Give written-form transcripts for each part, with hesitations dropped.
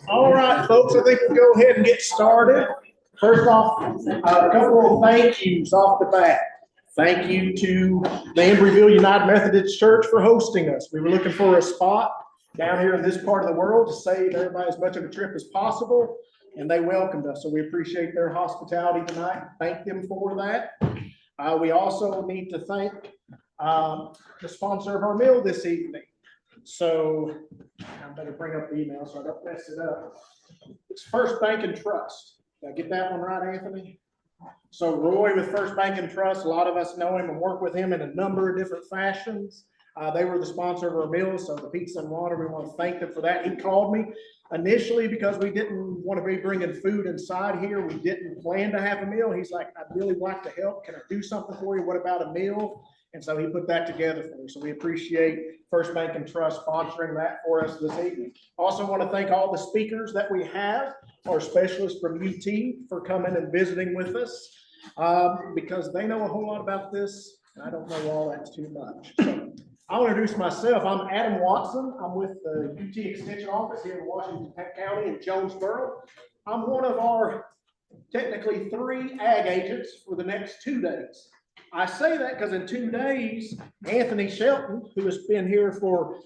All right, folks, I think we'll go ahead and get started. First off, a couple of thank yous off the bat. Thank you to the Embryville United Methodist Church for hosting us. We were looking for a spot down here in this part of the world to save everybody as much of a trip as possible, and they welcomed us. So we appreciate their hospitality tonight. Thank them for that. We also need to thank the sponsor of our meal this evening. So I better bring up the email so I don't mess it up. It's First Bank and Trust. Did I get that one right, Anthony? So Roy with First Bank and Trust, a lot of us know him and work with him in a number of different fashions. They were the sponsor of our meal, so the pizza and water, we want to thank them for that. He called me initially because we didn't want to be bringing food inside here. We didn't plan to have a meal. He's like, I'd really like to help. Can I do something for you? What about a meal? And so he put that together for me. So we appreciate First Bank and Trust sponsoring that for us this evening. Also want to thank all the speakers that we have, our specialists from UT for coming and visiting with us because they know a whole lot about this. And I don't know all that too much. So I'll introduce myself. I'm Adam Watson. I'm with the UT Extension Office here in Washington County in Jonesboro. I'm one of our technically 3 ag agents for the next 2 days. I say that because in 2 days, Anthony Shelton, who has been here for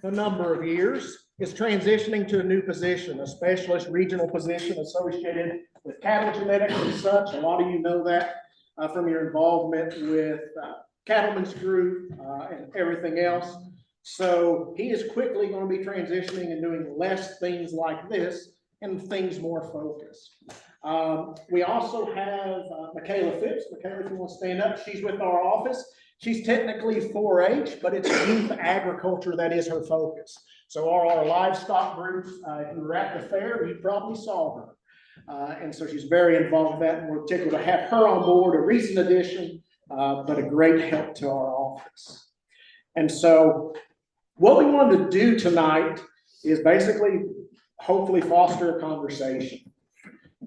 a number of years, is transitioning to a new position, a specialist regional position associated with cattle genetics and such. A lot of you know that from your involvement with Cattlemen's Group and everything else. So he is quickly going to be transitioning and doing less things like this and things more focused. We also have Michaela Phipps. Michaela, if you want to stand up, she's with our office. She's technically 4-H, but it's youth agriculture that is her focus. So our livestock groups, if you were at the fair, you probably saw her. And so she's very involved with that, and we're tickled to have her on board, a recent addition, but a great help to our office. And so what we wanted to do tonight is basically hopefully foster a conversation.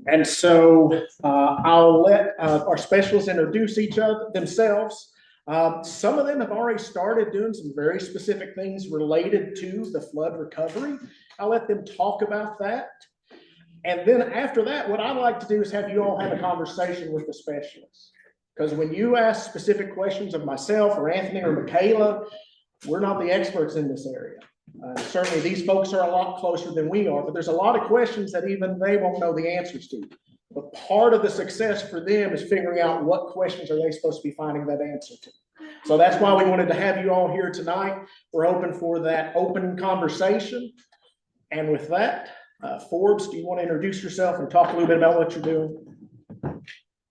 And so I'll let our specialists introduce each other themselves. Some of them have already started doing some very specific things related to the flood recovery. I'll let them talk about that. And then after that, what I'd like to do is have you all have a conversation with the specialists. Because when you ask specific questions of myself or Anthony or Michaela, we're not the experts in this area. Certainly these folks are a lot closer than we are, but there's a lot of questions that even they won't know the answers to. But part of the success for them is figuring out what questions are they supposed to be finding that answer to. So that's why we wanted to have you all here tonight. We're open for that open conversation. And with that, Forbes, do you want to introduce yourself and talk a little bit about what you're doing?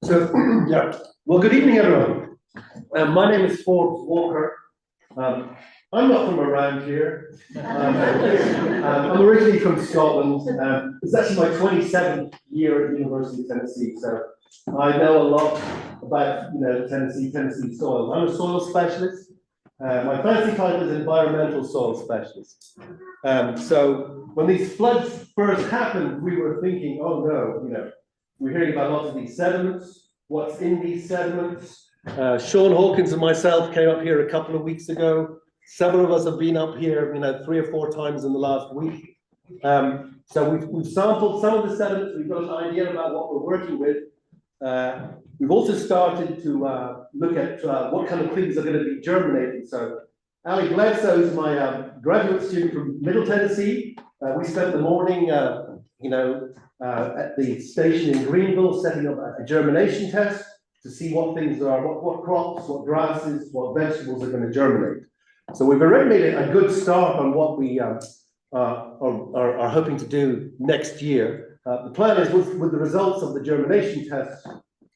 So, yeah. Well, good evening, everyone. My name is Forbes Walker. I'm not from around here. I'm originally from Scotland. It's actually my 27th year at the University of Tennessee, so I know a lot about Tennessee soils. I'm a soil specialist. My fancy title is environmental soil specialist. So when these floods first happened, we were thinking, oh no, we're hearing about lots of these sediments. What's in these sediments? Sean Hawkins and myself came up here a couple of weeks ago. Several of us have been up here, 3 or 4 times in the last week. So we've sampled some of the sediments. We've got an idea about what we're working with. We've also started to look at what kind of things are going to be germinating. So Ali Bledsoe is my graduate student from Middle Tennessee. We spent the morning, at the station in Greenville, setting up a germination test to see what things are, what crops, what grasses, what vegetables are going to germinate. So we've already made a good start on what we are hoping to do next year. The plan is with the results of the germination tests,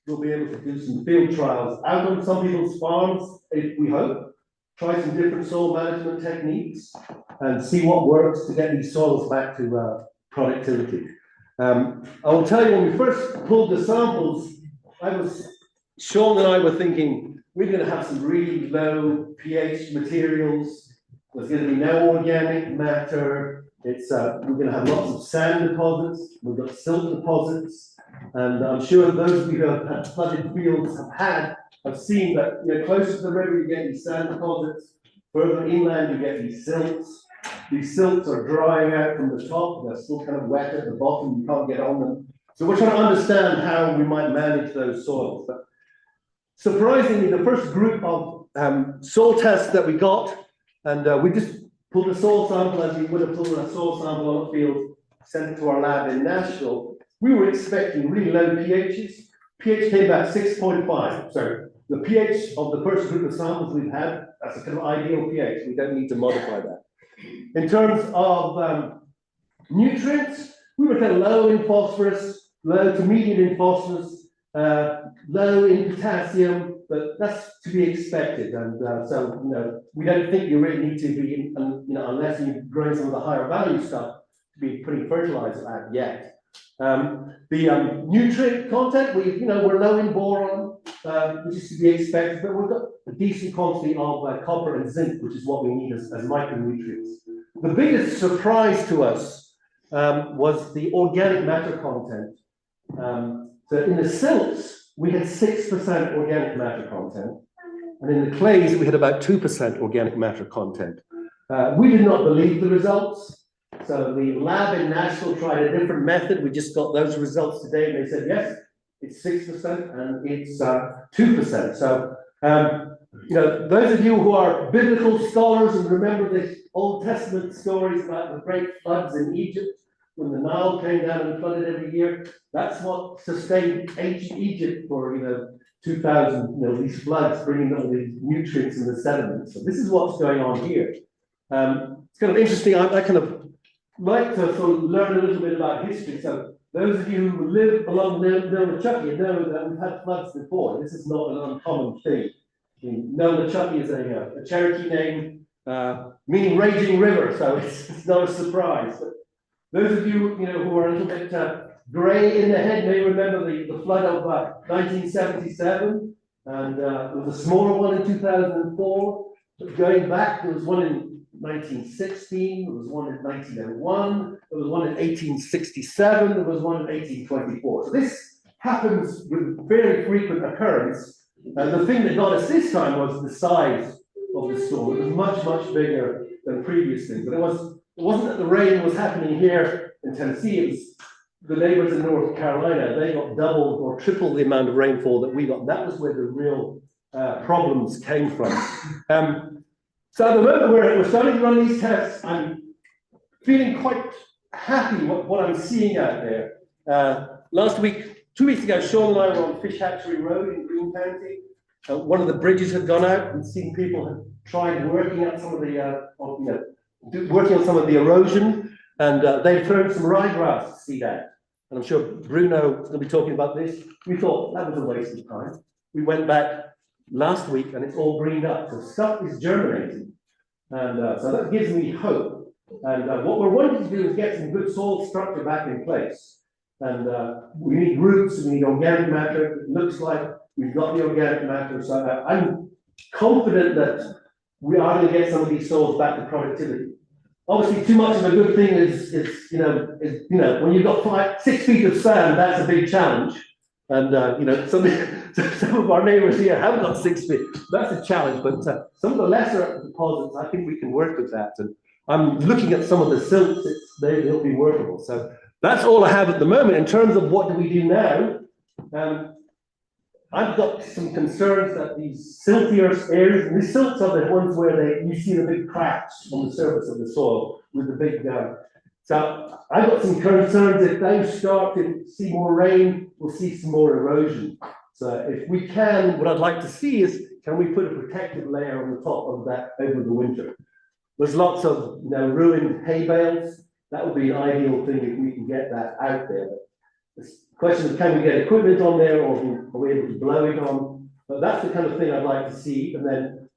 we'll be able to do some field trials out on some people's farms, we hope, try some different soil management techniques and see what works to get these soils back to productivity. I will tell you, when we first pulled the samples, Sean and I were thinking, we're going to have some really low pH materials. There's going to be no organic matter. We're going to have lots of sand deposits. We've got silt deposits. And I'm sure those of you who have had flooded fields have seen that closer to the river you get these sand deposits. Further inland you get these silts. These silts are drying out from the top, they're still kind of wet at the bottom, you can't get on them. So we're trying to understand how we might manage those soils. But surprisingly, the first group of soil tests that we got, and we just pulled a soil sample as we would have pulled a soil sample on a field, sent it to our lab in Nashville. We were expecting really low pHs. pH came back 6.5. So the pH of the first group of samples we've had, that's a kind of ideal pH. We don't need to modify that. In terms of nutrients, we were kind of low in phosphorus, low to medium in phosphorus, low in potassium, but that's to be expected. And so, we don't think you really need to be, unless you're growing some of the higher value stuff, to be putting fertilizer out yet. The nutrient content, we're low in boron, which is to be expected, but we've got a decent quantity of copper and zinc, which is what we need as micronutrients. The biggest surprise to us was the organic matter content. So in the silts, we had 6% organic matter content, and in the clays, we had about 2% organic matter content. We did not believe the results. So the lab in Nashville tried a different method. We just got those results today, and they said, yes, it's 6% and it's 2%. So, those of you who are biblical scholars and remember the Old Testament stories about the great floods in Egypt, when the Nile came down and flooded every year, that's what sustained ancient Egypt for, 2,000, these floods bringing all these nutrients in the sediments. So this is what's going on here. It's kind of interesting. I kind of like to sort of learn a little bit about history. So those of you who live along Nonotucky know that we've had floods before. This is not an uncommon thing. Nonotucky is a Cherokee name meaning raging river, so it's not a surprise. But those of you who are a little bit grey in the head may remember the flood of 1977, and there was a smaller one in 2004. But going back, there was one in 1916, there was one in 1901, there was one in 1867, there was one in 1824. So this happens with very frequent occurrence. And the thing that got us this time was the size of the storm. It was much, much bigger than previous things. But it wasn't that the rain was happening here in Tennessee. It was the neighbors in North Carolina. They got double or triple the amount of rainfall that we got. And that was where the real problems came from. So at the moment we're starting to run these tests, I'm feeling quite happy what I'm seeing out there. Last week, 2 weeks ago, Sean and I were on Fish Hatchery Road in Greene County. One of the bridges had gone out, and seen people had tried working on some of the erosion, and they turned some ryegrass seed out. And I'm sure Bruno is going to be talking about this. We thought that was a waste of time. We went back last week, and it's all greened up. So stuff is germinating, and so that gives me hope. And what we're wanting to do is get some good soil structure back in place. And we need roots, we need organic matter. It looks like we've got the organic matter. So I'm confident that we are going to get some of these soils back to productivity. Obviously, too much of a good thing is when you've got 6 feet of sand, that's a big challenge. And some of our neighbours here haven't got 6 feet. That's a challenge. But some of the lesser deposits, I think we can work with that. And I'm looking at some of the silts; they'll be workable. So that's all I have at the moment. In terms of what do we do now, I've got some concerns that these siltier areas, and these silts are the ones where you see the big cracks on the surface of the soil with the big. So I've got some concerns if they start to see more rain, we'll see some more erosion. So if we can, what I'd like to see is, can we put a protective layer on the top of that over the winter? There's lots of ruined hay bales. That would be an ideal thing if we can get that out there. The question is, can we get equipment on there, or are we able to blow it on? But that's the kind of thing I'd like to see. And then,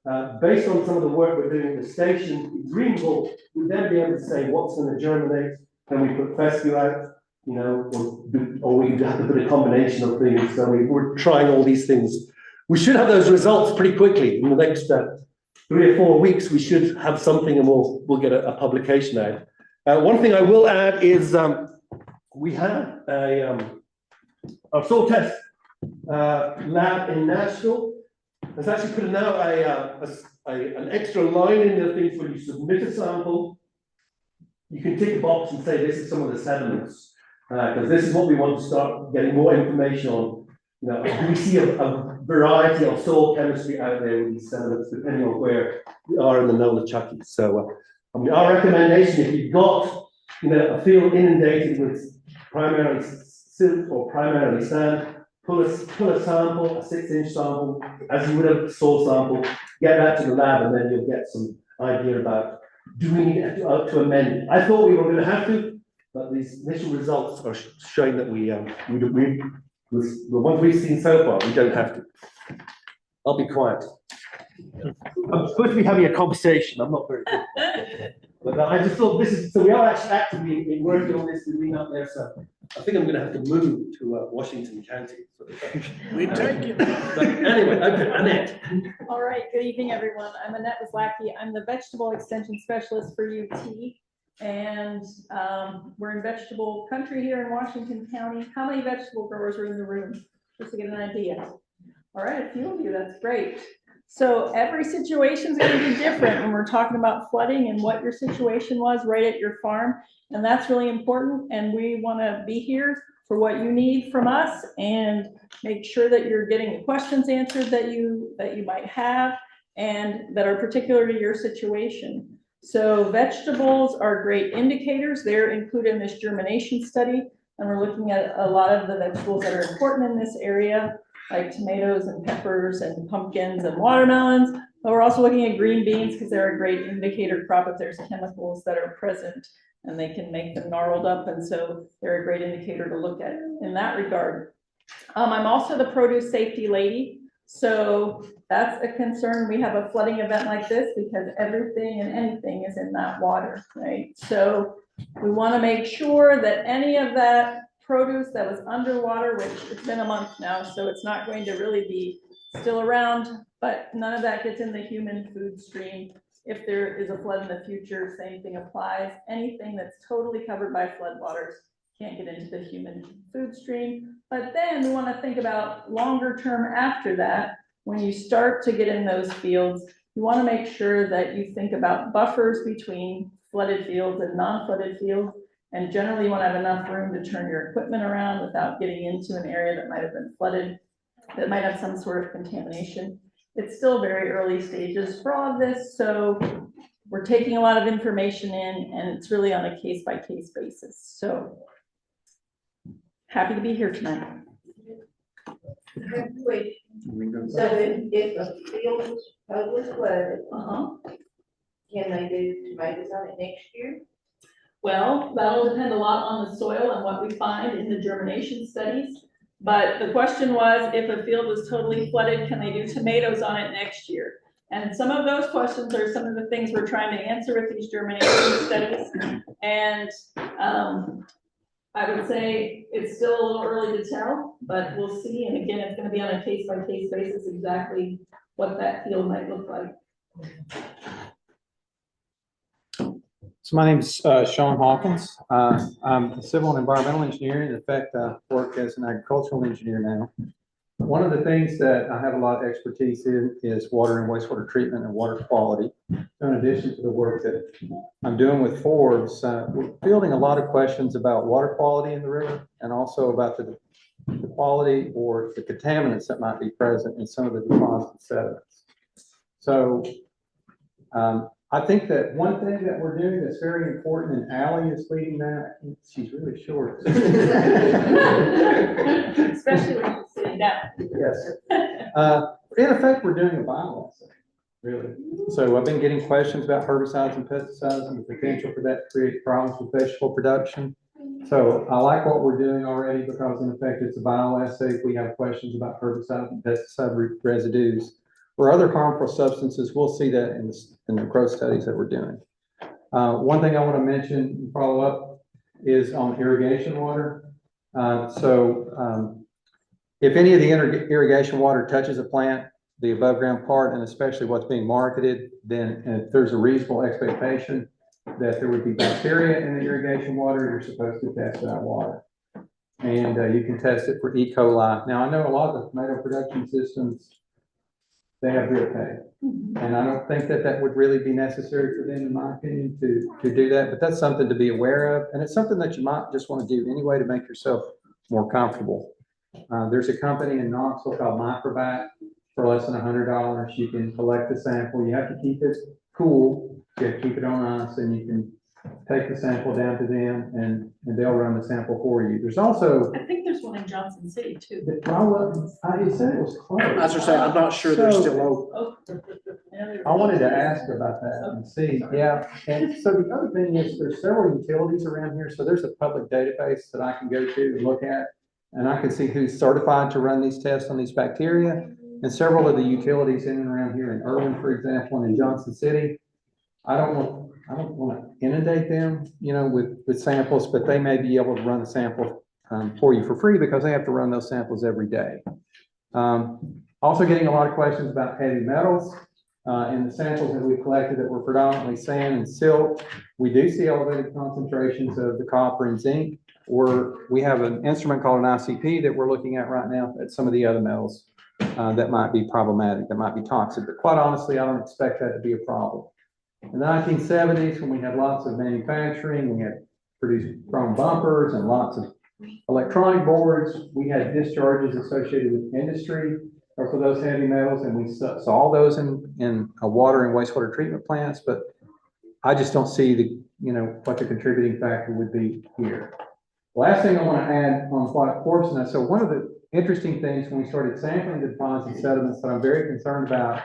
based on some of the work we're doing at the station in Greenville, we'd then be able to say what's going to germinate. Can we put fescue out? Or we have to put a combination of things. So we're trying all these things. We should have those results pretty quickly. In the next 3 or 4 weeks, we should have something, and we'll get a publication out. One thing I will add is we have our soil test lab in Nashville has actually put now an extra line in there, things when you submit a sample, you can tick a box and say this is some of the sediments, because this is what we want to start getting more information on. You know, do we see a variety of soil chemistry out there with these sediments, depending on where we are in the Nolichucky. So, I mean, our recommendation, if you've got, you know, a field inundated with primarily silt or primarily sand, pull a sample, a 6-inch sample, as you would a soil sample, get that to the lab, and then you'll get some idea about, do we need to amend it? I thought we were going to have to, but these initial results are showing that the ones we've seen so far, we don't have to. I'll be quiet. I'm supposed to be having a conversation. I'm not very good. But I just thought this is, so we are actually actively working on this with being up there. So I think I'm going to have to move to Washington County. We take it. But anyway, okay, Annette. All right, good evening, everyone. I'm Annette Wazlacki. I'm the Vegetable Extension Specialist for UT. And we're in vegetable country here in Washington County. How many vegetable growers are in the room? Just to get an idea. All right, a few of you, that's great. So every situation is going to be different when we're talking about flooding and what your situation was right at your farm. And that's really important. And we want to be here for what you need from us and make sure that you're getting the questions answered that you might have and that are particular to your situation. So vegetables are great indicators. They're included in this germination study. And we're looking at a lot of the vegetables that are important in this area, like tomatoes and peppers and pumpkins and watermelons. But we're also looking at green beans because they're a great indicator crop if there's chemicals that are present and they can make them gnarled up. And so they're a great indicator to look at in that regard. I'm also the produce safety lady. So that's a concern. We have a flooding event like this because everything and anything is in that water, right? So we want to make sure that any of that produce that was underwater, which it's been a month now, so it's not going to really be still around, but none of that gets in the human food stream. If there is a flood in the future, same thing applies. Anything that's totally covered by floodwaters can't get into the human food stream. But then we want to think about longer term after that. When you start to get in those fields, you want to make sure that you think about buffers between flooded fields and non-flooded fields. And generally you want to have enough room to turn your equipment around without getting into an area that might have been flooded, that might have some sort of contamination. It's still very early stages for all of this. So we're taking a lot of information in and it's really on a case-by-case basis. So happy to be here tonight. So if a field is totally flooded, can they do tomatoes on it next year? Well, that'll depend a lot on the soil and what we find in the germination studies. But the question was, if a field was totally flooded, can they do tomatoes on it next year? And some of those questions are some of the things we're trying to answer with these germination studies. And I would say it's still a little early to tell, but we'll see. And again, it's going to be on a case-by-case basis exactly what that field might look like. So my name is Sean Hawkins. I'm a civil and environmental engineer. In fact, I work as an agricultural engineer now. One of the things that I have a lot of expertise in is water and wastewater treatment and water quality. So in addition to the work that I'm doing with Forbes, we're fielding a lot of questions about water quality in the river and also about the quality or the contaminants that might be present in some of the deposited sediments. So I think that one thing that we're doing that's very important, and Allie is leading that. She's really short. Especially when you're sitting down. Yes. In effect, we're doing a bioassay, really. So I've been getting questions about herbicides and pesticides and the potential for that to create problems with vegetable production. So I like what we're doing already because, in effect, it's a bioassay. If we have questions about herbicide and pesticide residues or other harmful substances, we'll see that in the growth studies that we're doing. One thing I want to mention and follow up is on irrigation water. If any of the irrigation water touches a plant, the above ground part, and especially what's being marketed, then if there's a reasonable expectation that there would be bacteria in the irrigation water, you're supposed to test that water. And you can test it for E. coli. Now, I know a lot of the tomato production systems they have bill pay. And I don't think that that would really be necessary for them, in my opinion, to do that, but that's something to be aware of. And it's something that you might just want to do anyway to make yourself more comfortable. There's a company in Knoxville called Microbat. For less than $100, you can collect the sample. You have to keep it cool. You have to keep it on ice, and you can take the sample down to them, and they'll run the sample for you. There's also, I think there's one in Johnson City too. you said it was closed. I was gonna say, I'm not sure they're still open. Oh. I wanted to ask about that and see, yeah. And so the other thing is there's several utilities around here. So there's a public database that I can go to and look at, and I can see who's certified to run these tests on these bacteria. And several of the utilities in and around here in Irvin, for example, and in Johnson City, I don't want to inundate them, with samples, but they may be able to run the sample for you for free because they have to run those samples every day. Also getting a lot of questions about heavy metals. In the samples that we collected that were predominantly sand and silt, we do see elevated concentrations of the copper and zinc. We have an instrument called an ICP that we're looking at right now at some of the other metals that might be problematic, that might be toxic. But quite honestly, I don't expect that to be a problem. In the 1970s, when we had lots of manufacturing, we had produced chrome bumpers and lots of electronic boards, we had discharges associated with industry or for those heavy metals, and we saw those in water and wastewater treatment plants, but I just don't see what the contributing factor would be here. Last thing I want to add on what Corpsena, so one of the interesting things when we started sampling the deposits and sediments that I'm very concerned about,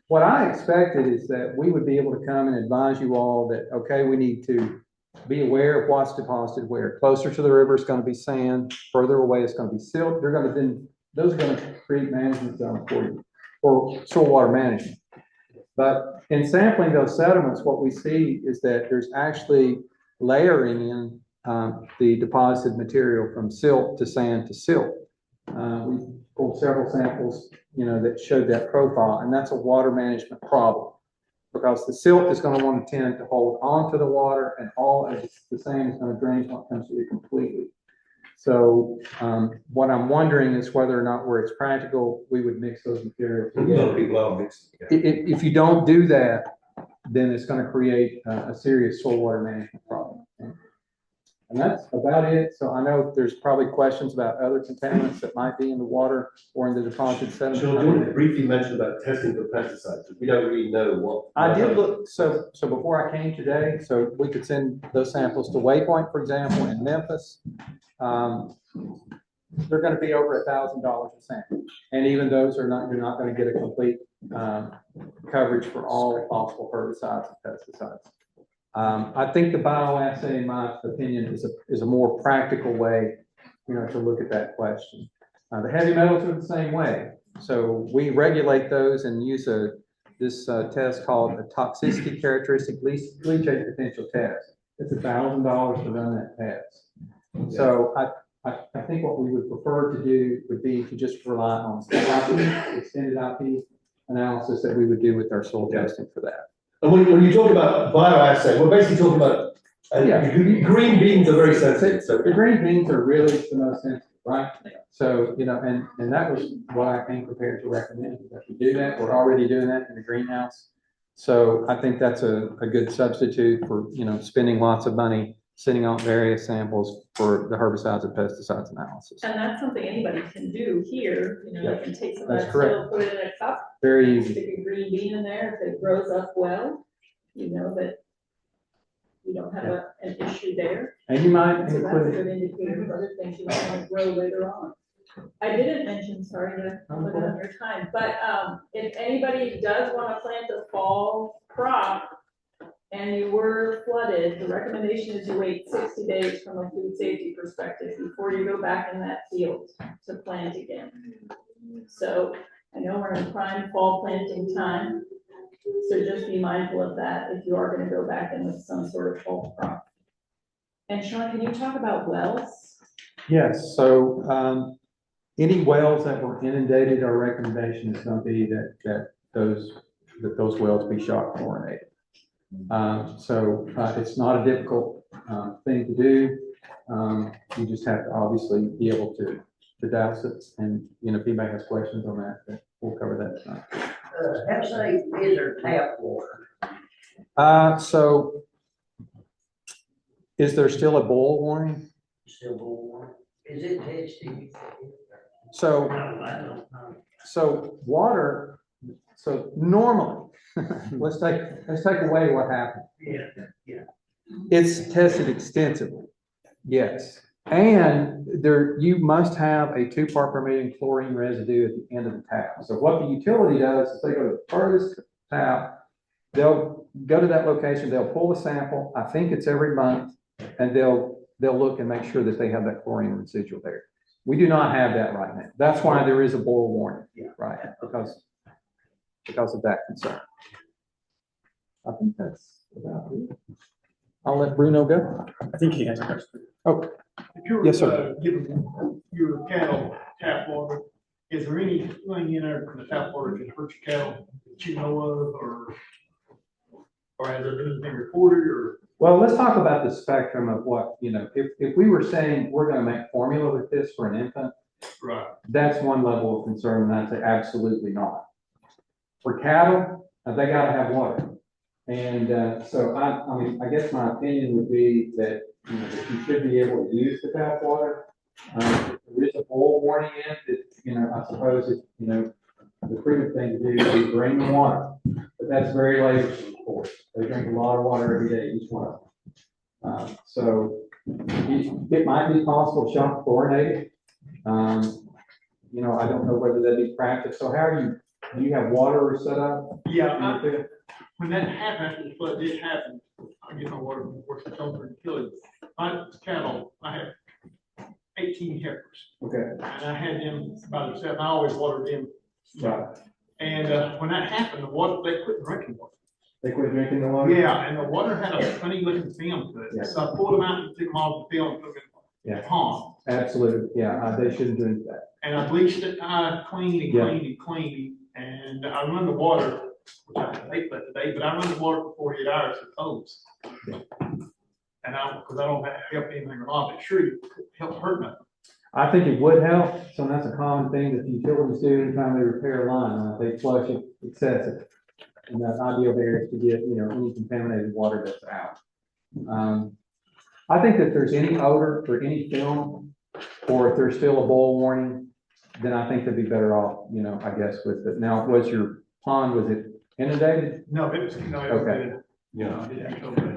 what I expected is that we would be able to come and advise you all that, okay, we need to be aware of what's deposited where. Closer to the river is going to be sand, further away it's going to be silt. Those are going to create management zones for you, or soil water management. But in sampling those sediments, what we see is that there's actually layering in the deposited material from silt to sand to silt. We pulled several samples, that showed that profile, and that's a water management problem because the silt is going to want to tend to hold on to the water, and all of the sand is going to drain when it comes to you completely. So what I'm wondering is whether or not where it's practical, we would mix those materials together. If you don't do that, then it's going to create a serious soil water management problem. And that's about it. So I know there's probably questions about other contaminants that might be in the water or in the deposit sediment. Sean, do you want to briefly mention about testing for pesticides? We don't really know what. I did look, so before I came today, so we could send those samples to Waypoint, for example, in Memphis. They're going to be over $1,000 a sample. And even those you're not going to get a complete coverage for all possible herbicides and pesticides. I think the bioassay, in my opinion, is a more practical way, to look at that question. The heavy metals are the same way. So we regulate those and use this test called a toxicity characteristic leachate potential test. It's $1,000 to run that test. So I think what we would prefer to do would be to just rely on extended IP analysis that we would do with our soil testing for that. And when you talk about bioassay, we're basically talking about green beans are very sensitive. So the green beans are really the most sensitive, right? So, and that was what I came prepared to recommend, that we do that. We're already doing that in the greenhouse. So I think that's a good substitute for, spending lots of money sending out various samples for the herbicides and pesticides analysis. And that's something anybody can do here, they can take some of That's that correct. soil, put it in a cup. Very easy. Stick a green bean in there, if it grows up well, that you don't have an issue there. And you might So that's a include, good indicator of other things you might want to grow later on. I didn't mention, sorry to put it on your time, but if anybody does want to plant a fall crop and you were flooded, the recommendation is you wait 60 days from a food safety perspective before you go back in that field to plant again. So I know we're in prime fall planting time, so just be mindful of that if you are going to go back in with some sort of fall crop. And Sean, can you talk about wells? yes. So any wells that were inundated, our recommendation is going to be that those wells be shock chlorinated. So it's not a difficult thing to do. You just have to obviously be able to douse it. And if anybody has questions on that, we'll cover that tonight. how safe is our tap water? So is there still a boil warning? Still water? Is it tested? So, I don't know. so water, so normally, let's take away what happened. Yeah. It's tested extensively, yes. And there, you must have a 2 part per million chlorine residue at the end of the tap. So what the utility does is they go to the furthest tap, they'll go to that location, they'll pull a sample, I think it's every month, and they'll look and make sure that they have that chlorine residual there. We do not have that right now. That's why there is a boil warning, right? Because of that concern. I think that's about it. I'll let Bruno go. I think he has a question. Oh, If you're, yes, sir. Giving your cattle tap water, is there anything in there from the tap water that can hurt your cattle that you know of, or has there been anything reported, or? Well, let's talk about the spectrum of what, if we were saying we're gonna make formula with this for an infant, Right. that's one level of concern, and I'd say absolutely not. For cattle, they gotta have water. And so I mean, I guess my opinion would be that, that you should be able to use the tap water. If there is a boil warning in it, that, I suppose it, the prudent thing to do is bring the water. But that's very labor force. They drink a lot of water every day, each one of them. So it might be possible to shop chlorinated. I don't know whether that'd be practice. So do you have water set up? Yeah, when that happened, the flood did happen, I get my water from Fort Shelter and Killings. My cattle, I had 18 heifers. Okay. And I had them by themselves, I always watered them. Right. And when that happened, the water, they quit drinking water. They quit drinking the water? Yeah, and the water had a funny looking film to it. Yeah. So I pulled them out and took them off the film and put them in the pond. Absolutely. Yeah, they shouldn't drink that. And I bleached it, cleaned and cleaned and cleaned. And I run the water, which I hate that today, but I run the water for 48 hours to hose. And because I don't have to help anything wrong, but sure, it help hurt nothing. I think it would help. So that's a common thing that the utilities do anytime they repair a line. They flush it excessive. And the ideal there is to get, any contaminated water that's out. I think that if there's any odor or any film, or if there's still a boil warning, then I think they'd be better off, I guess with it. Now, was your pond, was it inundated? No, it was, Okay. Yeah. Yeah.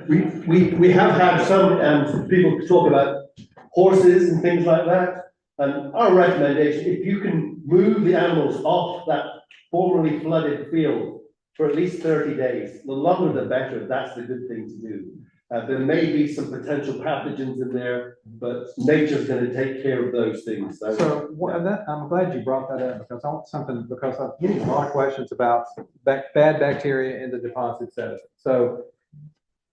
We have had some, people talk about horses and things like that. And our recommendation, if you can move the animals off that formerly flooded field for at least 30 days, the longer the better, that's the good thing to do. There may be some potential pathogens in there, but nature's gonna take care of those things. So I'm glad you brought that up because I'm getting a lot of questions about bad bacteria in the deposit sediment. So,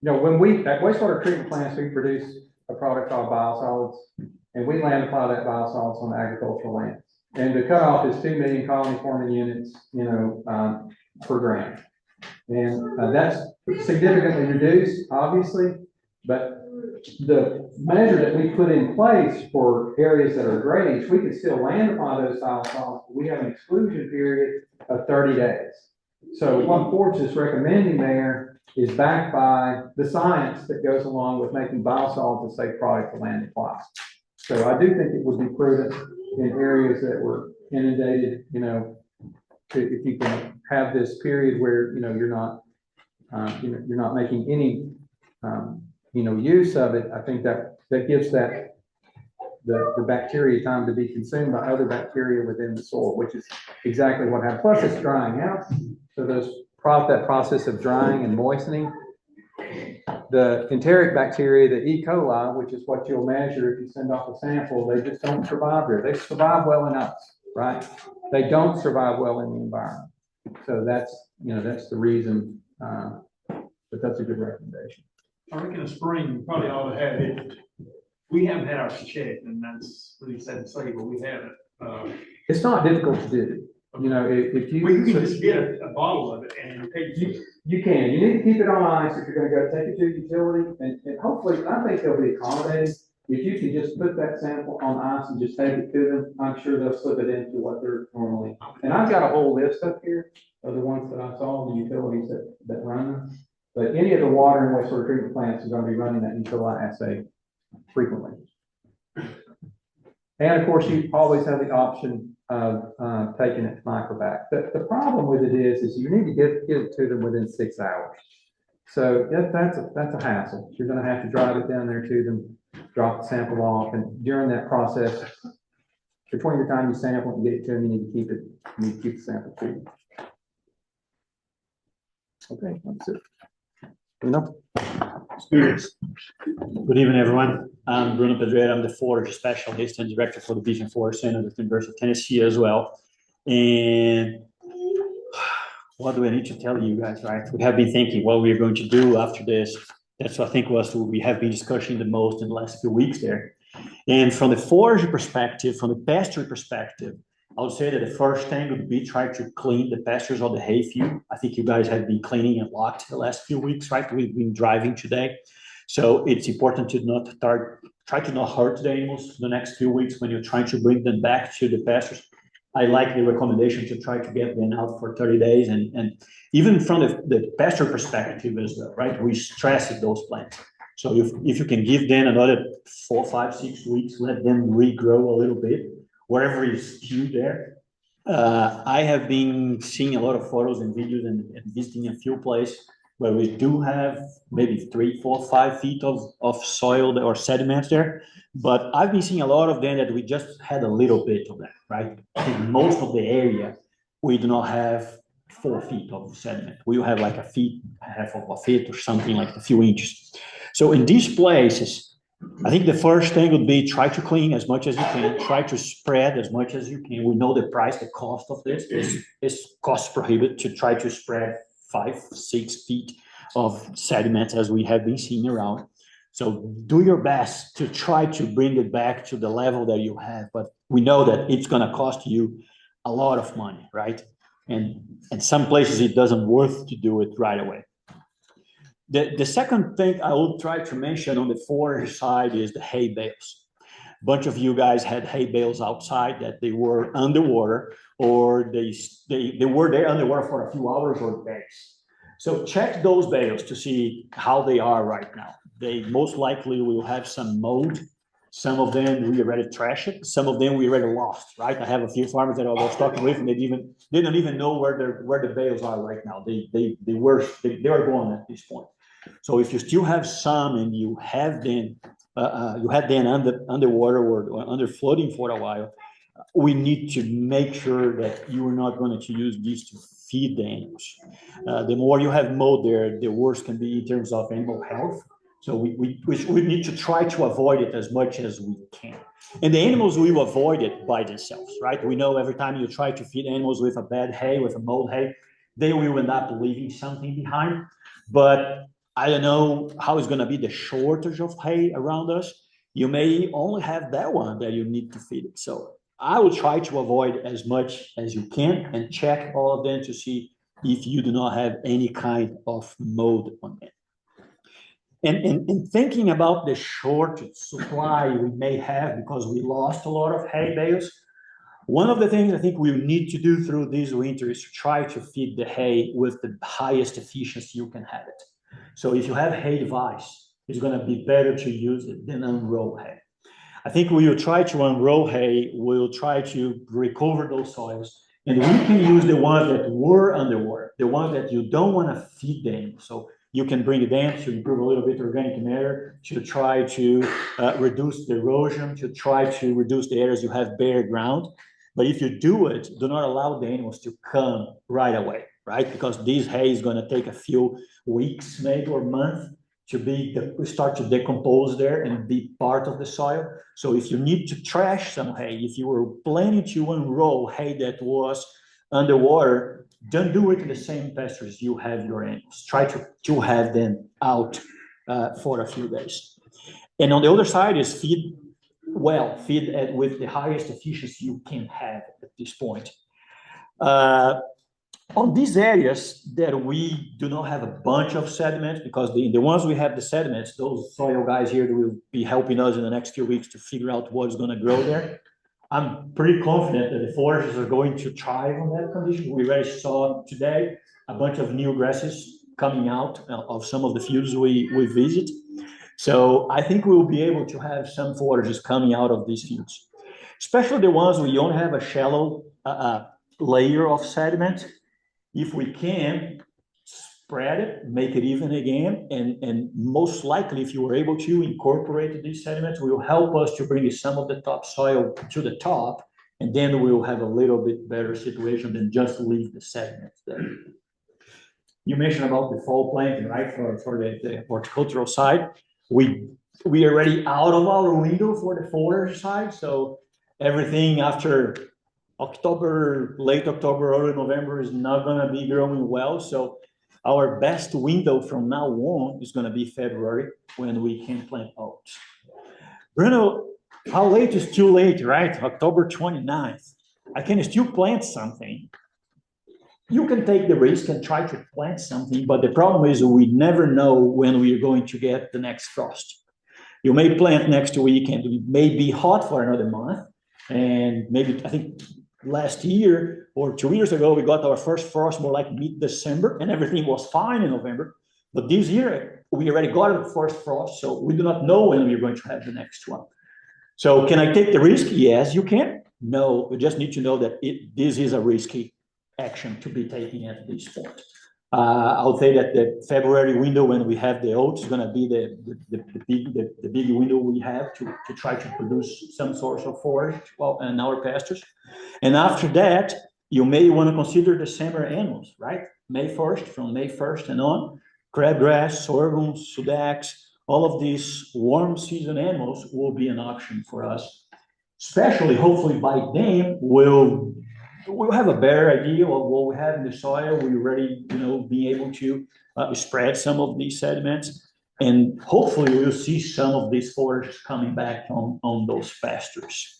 when we, at wastewater treatment plants, we produce a product called biosolids, and we land apply that biosolids on agricultural lands. And the cutoff is 2 million colony forming units, per gram. And that's significantly reduced, obviously, but the measure that we put in place for areas that are drainage, we can still land apply those biosolids. We have an exclusion period of 30 days. So what Forbes is recommending there is backed by the science that goes along with making biosolids a safe product to land apply. So I do think it would be prudent in areas that were inundated, if you can have this period where, you're not making any, use of it. I think that gives the bacteria time to be consumed by other bacteria within the soil, which is exactly what happened. Plus it's drying out. So that process of drying and moistening, the enteric bacteria, the E. coli, which is what you'll measure if you send off a sample, they just don't survive there. They survive well in us, right? They don't survive well in the environment. So that's the reason, but that's a good recommendation. I reckon in the spring, we probably ought to have it. We haven't had ours checked, and that's really sad to say, but we haven't. It's not difficult to do. If you. Well, you can just get a bottle of it and take it. You can. You need to keep it on ice if you're going to go take it to a utility, and hopefully, I think they'll be accommodating. If you can just put that sample on ice and just take it to them, I'm sure they'll slip it into what they're normally. And I've got a whole list up here. are the ones that I saw, the utilities that run them. But any of the water and wastewater treatment plants are gonna be running that Nutella assay frequently. And of course, you always have the option of, taking it to microvac. The problem with it is you need to get it to them within 6 hours. So that's a hassle. You're gonna have to drive it down there to them, drop the sample off, and during that process, between the time you sample and get it to them, you need to keep the sample treated. Okay, that's it. Bruno? Students. Good evening, everyone. I'm Bruno Pedreira. I'm the forage specialist and director for the Division Forest Center at the University of Tennessee as well. And what do I need to tell you guys, right? We have been thinking what we're going to do after this. That's what I think was what we have been discussing the most in the last few weeks there. And from the forage perspective, from the pasture perspective, I would say that the first thing would be try to clean the pastures of the hay field. I think you guys have been cleaning a lot the last few weeks, right? We've been driving today. So it's important to not try to not hurt the animals the next few weeks when you're trying to bring them back to the pastures. I like the recommendation to try to get them out for 30 days. And even from the pasture perspective as well, right? We stress those plants. So if you can give them another 4, 5, 6 weeks, let them regrow a little bit, wherever is due there. I have been seeing a lot of photos and videos and visiting a few places where we do have maybe 3, 4, 5 feet of soil or sediments there. But I've been seeing a lot of them that we just had a little bit of that, right? I think most of the area, we do not have 4 feet of sediment. We will have like a feet, half of a feet or something, like a few inches. So in these places, I think the first thing would be try to clean as much as you can, try to spread as much as you can. We know the cost of this is cost prohibitive to try to spread 5, 6 feet of sediment as we have been seeing around. So do your best to try to bring it back to the level that you have, but we know that it's gonna cost you a lot of money, right? And in some places it doesn't worth to do it right away. The second thing I will try to mention on the forage side is the hay bales. A bunch of you guys had hay bales outside that they were underwater, or they were there underwater for a few hours or days. So check those bales to see how they are right now. They most likely will have some mold. Some of them we already trashed it. Some of them we already lost, right? I have a few farmers that I was talking with, and they don't even know where the bales are right now. They are gone at this point. So if you still have some and you have them, underwater or under floating for a while, we need to make sure that you are not going to use these to feed the animals. The more you have mold there, the worse can be in terms of animal health. So we need to try to avoid it as much as we can. And the animals will avoid it by themselves, right? We know every time you try to feed animals with a bad hay, with a mold hay, they will end up leaving something behind. But I don't know how it's going to be the shortage of hay around us. You may only have that one that you need to feed it. So I will try to avoid as much as you can and check all of them to see if you do not have any kind of mold on them. And thinking about the shortage supply we may have because we lost a lot of hay bales, one of the things I think we need to do through this winter is to try to feed the hay with the highest efficiency you can have it. So if you have hay device, it's going to be better to use it than unroll hay. I think we will try to unroll hay, we'll try to recover those soils, and we can use the ones that were underwater, the ones that you don't want to feed them. So you can bring it in to improve a little bit organic matter, to try to reduce the erosion, to try to reduce the areas you have bare ground. But if you do it, do not allow the animals to come right away, right? Because this hay is going to take a few weeks, maybe, or months to start to decompose there and be part of the soil. So if you need to trash some hay, if you were planning to unroll hay that was underwater, don't do it in the same pastures you have your animals. Try to have them out for a few days. And on the other side is feed with the highest efficiency you can have at this point. On these areas that we do not have a bunch of sediments, because the ones we have the sediments, those soil guys here will be helping us in the next few weeks to figure out what's going to grow there. I'm pretty confident that the foresters are going to thrive on that condition. We already saw today a bunch of new grasses coming out of some of the fields we visit. So I think we'll be able to have some forages coming out of these fields, especially the ones we only have a shallow layer of sediment. If we can spread it, make it even again, and most likely, if you were able to incorporate these sediments, will help us to bring some of the topsoil to the top, and then we'll have a little bit better situation than just leave the sediments there. You mentioned about the fall planting, right, for the horticultural side. We are already out of our window for the forage side, so everything after October, late October, early November is not gonna be growing well. So our best window from now on is gonna be February, when we can plant oats. Bruno, how late is too late, right? October 29th. I can still plant something. You can take the risk and try to plant something, but the problem is we never know when we are going to get the next frost. You may plant next week and it may be hot for another month. And maybe, I think last year or 2 years ago, we got our first frost more like mid-December and everything was fine in November. But this year, we already got the first frost, so we do not know when we're going to have the next one. So can I take the risk? Yes, you can. No, we just need to know that this is a risky action to be taken at this point. I'll say that the February window when we have the oats is going to be the big window we have to try to produce some source of forage in our pastures. And after that, you may want to consider the summer animals, right? May 1st, from May 1st and on, crabgrass, sorghum, sudax, all of these warm season animals will be an option for us. Especially, hopefully by then, we'll have a better idea of what we have in the soil. We're already, being able to spread some of these sediments, and hopefully we'll see some of these forages coming back on those pastures.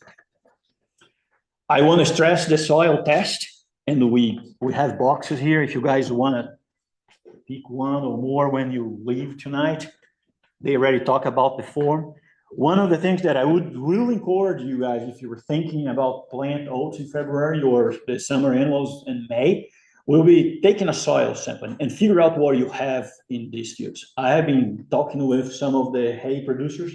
I want to stress the soil test, and we have boxes here if you guys want to pick one or more when you leave tonight. They already talk about the form. One of the things that I would really encourage you guys, if you were thinking about plant oats in February or the summer annuals in May, will be taking a soil sample and figure out what you have in these fields. I have been talking with some of the hay producers,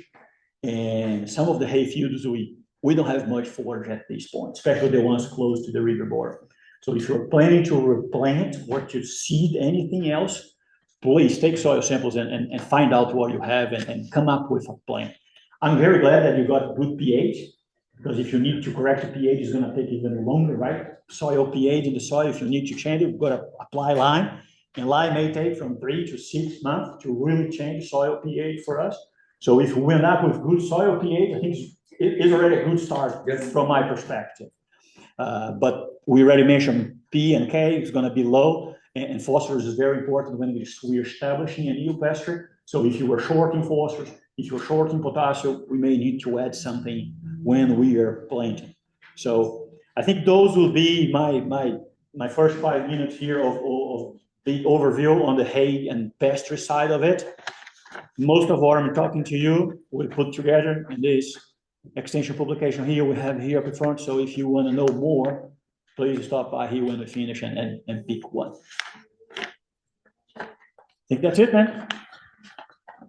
and some of the hay fields, we don't have much forage at this point, especially the ones close to the river border. So if you're planning to replant or to seed anything else, please take soil samples and find out what you have and come up with a plan. I'm very glad that you got good pH, because if you need to correct the pH, it's gonna take even longer, right? Soil pH in the soil, if you need to change it, you've got to apply lime. And lime may take from 3 to 6 months to really change soil pH for us. So if we end up with good soil pH, I think it is already a good start from my perspective. But we already mentioned P and K is gonna be low, and phosphorus is very important when we're establishing a new pasture. So if you were short in phosphorus, if you're short in potassium, we may need to add something when we are planting. So I think those will be my first 5 minutes here of the overview on the hay and pasture side of it. Most of what I'm talking to you, we put together in this extension publication here we have here up in front. So if you want to know more, please stop by here when we finish and pick one. I think that's it, man.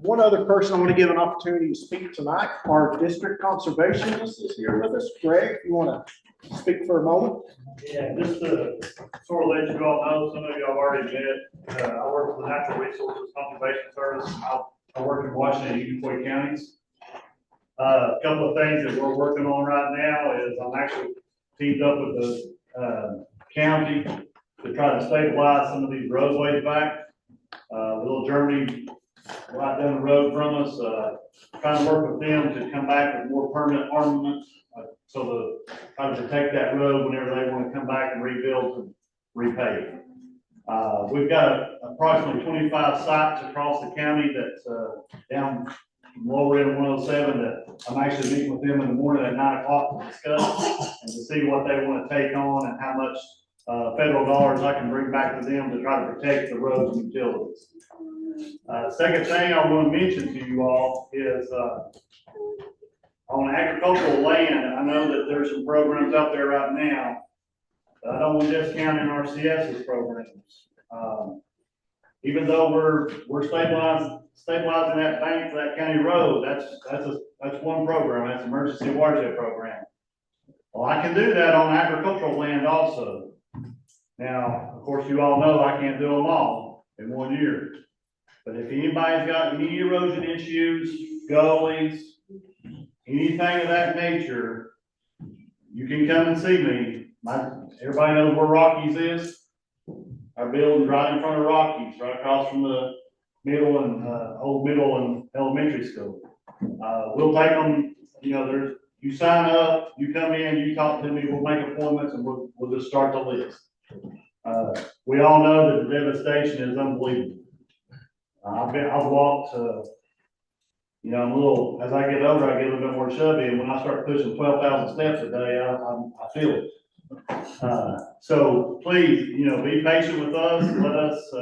One other person I want to give an opportunity to speak tonight, our district conservationist is here with us. Greg, if you want to speak for a moment. Yeah, just to sort of let you all know, some of you have already met, I work for the Natural Resources Conservation Service. I work in Washington and Unicoi counties. A couple of things that we're working on right now is I'm actually teamed up with the county to try to stabilize some of these roadways back. Little Germany right down the road from us, trying to work with them to come back with more permanent armaments, so to try to protect that road whenever they want to come back and rebuild and repave. We've got approximately 25 sites across the county that's down from lower end of 107 that I'm actually meeting with them in the morning at 9 o'clock to discuss and to see what they want to take on and how much federal dollars I can bring back to them to try to protect the roads and utilities. Second thing I want to mention to you all is on agricultural land, I know that there's some programs out there right now, but I don't want to discount NRCS's programs. Even though we're stabilizing that bank for that county road, that's one program, that's emergency watershed program. Well, I can do that on agricultural land also. Now, of course, you all know I can't do them all in 1 year. But if anybody's got any erosion issues, gullies, anything of that nature, you can come and see me. Everybody knows where Rockies is. Our building's right in front of Rockies, right across from the middle and elementary school. We'll take them, you sign up, you come in, you talk to me, we'll make appointments, and we'll just start the list. We all know that the devastation is unbelievable. I've walked, I'm a little, as I get older, I get a little bit more chubby, and when I start pushing 12,000 steps a day, I feel it. So please, be patient with us, let us,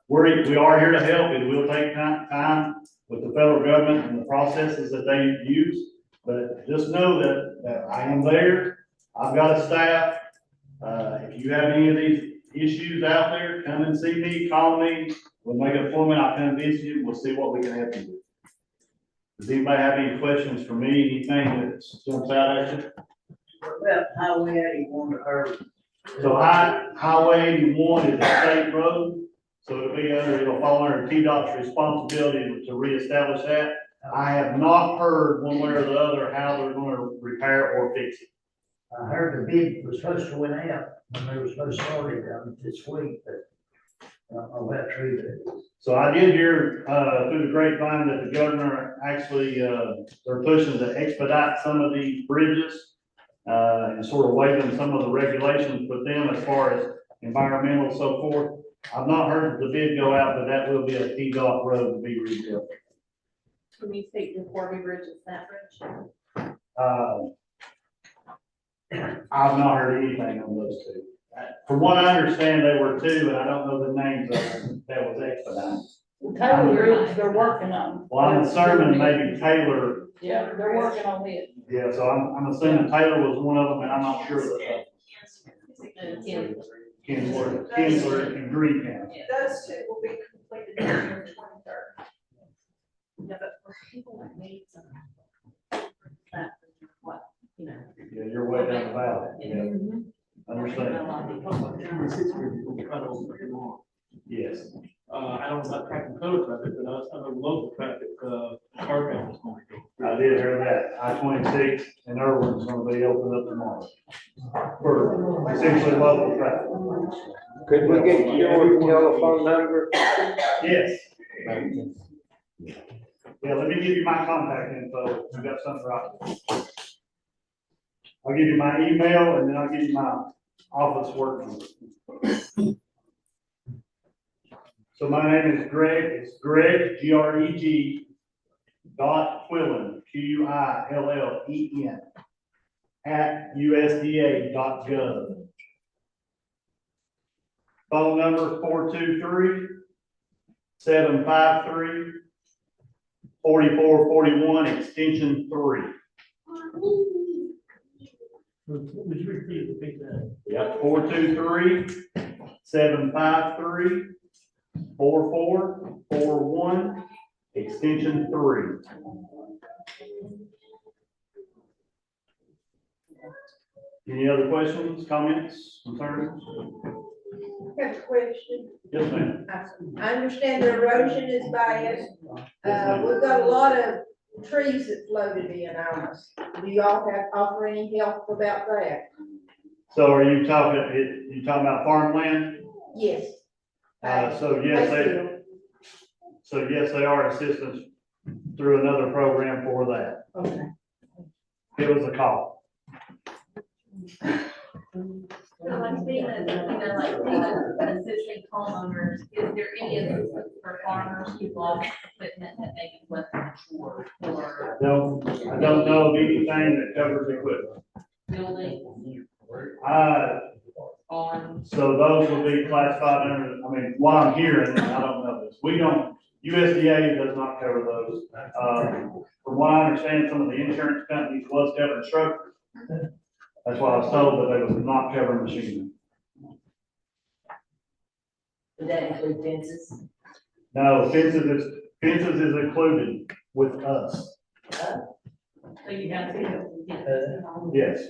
we are here to help, and we'll take time with the federal government and the processes that they use, but just know that I am there, I've got a staff. If you have any of these issues out there, come and see me, call me, we'll make an appointment, I'll come visit you, we'll see what we can help you with. Does anybody have any questions for me, anything that jumps out at you? Well, highway 81 or. So Highway 81 is a state road, so it'll fall under TDOT's responsibility to reestablish that. I have not heard one way or the other how they're gonna repair or fix it. I heard the bid was supposed to went out, and they were supposed to start it this week, but I don't know how true that is. So I did hear, through the grapevine that the governor actually, they're pushing to expedite some of these bridges, and sort of waiving some of the regulations with them as far as environmental and so forth. I've not heard the bid go out, but that will be a TDOT road to be rebuilt. When you say the Corby Bridge, is that bridge? I've not heard anything on those two. From what I understand, they were two, and I don't know the names of them that was expedited. Taylor Bridge, they're working on. Well, I'm assuming maybe Taylor. Yeah, they're working on it. Yeah, so I'm assuming Taylor was one of them, and I'm not sure that. Kinsler and Green County. Those two will be completed on the 23rd. Yeah, but for people that need some. Yeah, you're way down the valley. Yeah. Understand. Yes. I don't know about tracking total traffic, but I know local traffic, car traffic is going to go. I did hear that. I-26 in Irwin's gonna be opened up tomorrow for essentially local traffic. Could we get your telephone number? Yes. Yeah, let me give you my contact info. You got something right. I'll give you my email and then I'll give you my office work number. So my name is Greg. It's Greg, Greg, .Quillen, Quillen, at USDA.gov. Phone number 423-753-4441, extension 3. Would you repeat that? Yep, 423-753-4441, extension 3. Any other questions, comments, concerns? I have a question. Yes, ma'am. I understand the erosion is bad. We've got a lot of trees that floated in on us. Do y'all offer any help about that? So are you talking about farmland? Yes. So yes, they are assistance through another program for that. Okay. Give us a call. So I'm seeing that, like, assisting homeowners, is there any assistance for farmers who lost equipment that maybe wasn't insured or I don't know of anything that covers equipment. building So those will be classified under, what I'm hearing, and I don't know this, we don't USDA does not cover those. From what I understand, some of the insurance companies was covering structures. That's why I was told that they was not covering machinery. Would that include fences? No, fences is included with us. So you have to. Yes.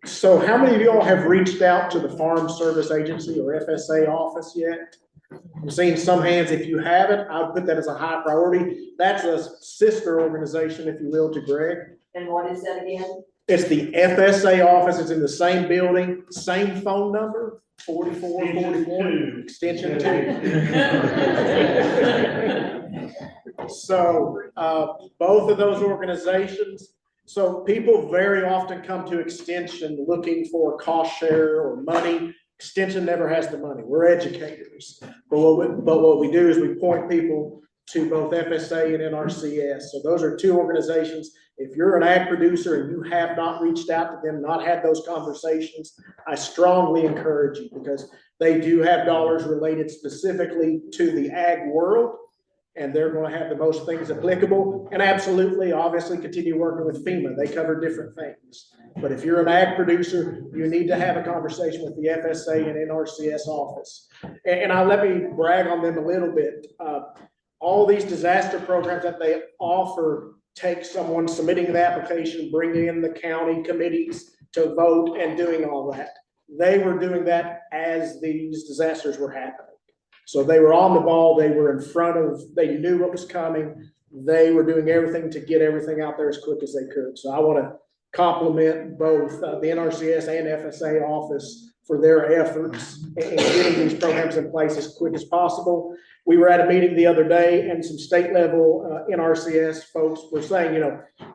So how many of y'all have reached out to the Farm Service Agency or FSA office yet? I'm seeing some hands. If you haven't, I'll put that as a high priority. That's a sister organization, if you will, to Greg. And what is that again? It's the FSA office. It's in the same building, same phone number, 4441, extension 2. So, both of those organizations. So people very often come to Extension looking for cost share or money. Extension never has the money. We're educators. But what we do is we point people to both FSA and NRCS. So those are two organizations. If you're an ag producer and you have not reached out to them, not had those conversations, I strongly encourage you, because they do have dollars related specifically to the ag world, and they're going to have the most things applicable. And absolutely, obviously, continue working with FEMA. They cover different things. But if you're an ag producer, you need to have a conversation with the FSA and NRCS office. And let me brag on them a little bit. All these disaster programs that they offer take someone submitting the application, bringing in the county committees to vote and doing all that. They were doing that as these disasters were happening. So they were on the ball. They were in front of, they knew what was coming. They were doing everything to get everything out there as quick as they could. So I want to compliment both the NRCS and FSA office for their efforts in getting these programs in place as quick as possible. We were at a meeting the other day, and some state level NRCS folks were saying,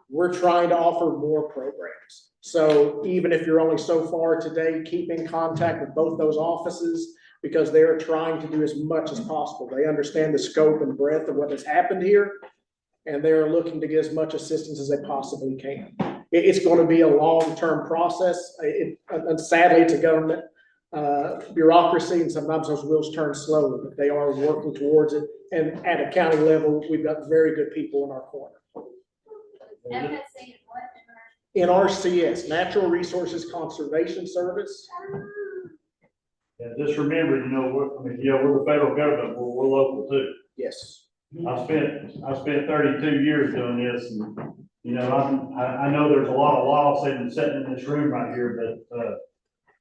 we're trying to offer more programs. So even if you're only so far today, keep in contact with both those offices, because they are trying to do as much as possible. They understand the scope and breadth of what has happened here, and they're looking to get as much assistance as they possibly can. It's going to be a long-term process. And sadly, it's a government bureaucracy, and sometimes those wheels turn slowly, but they are working towards it. And at a county level, we've got very good people in our corner. NRCS, Natural Resources Conservation Service. Yeah, just remember, we're the federal government, we're local too. Yes. I spent 32 years doing this, and, I know there's a lot of law sitting in this room right here, but,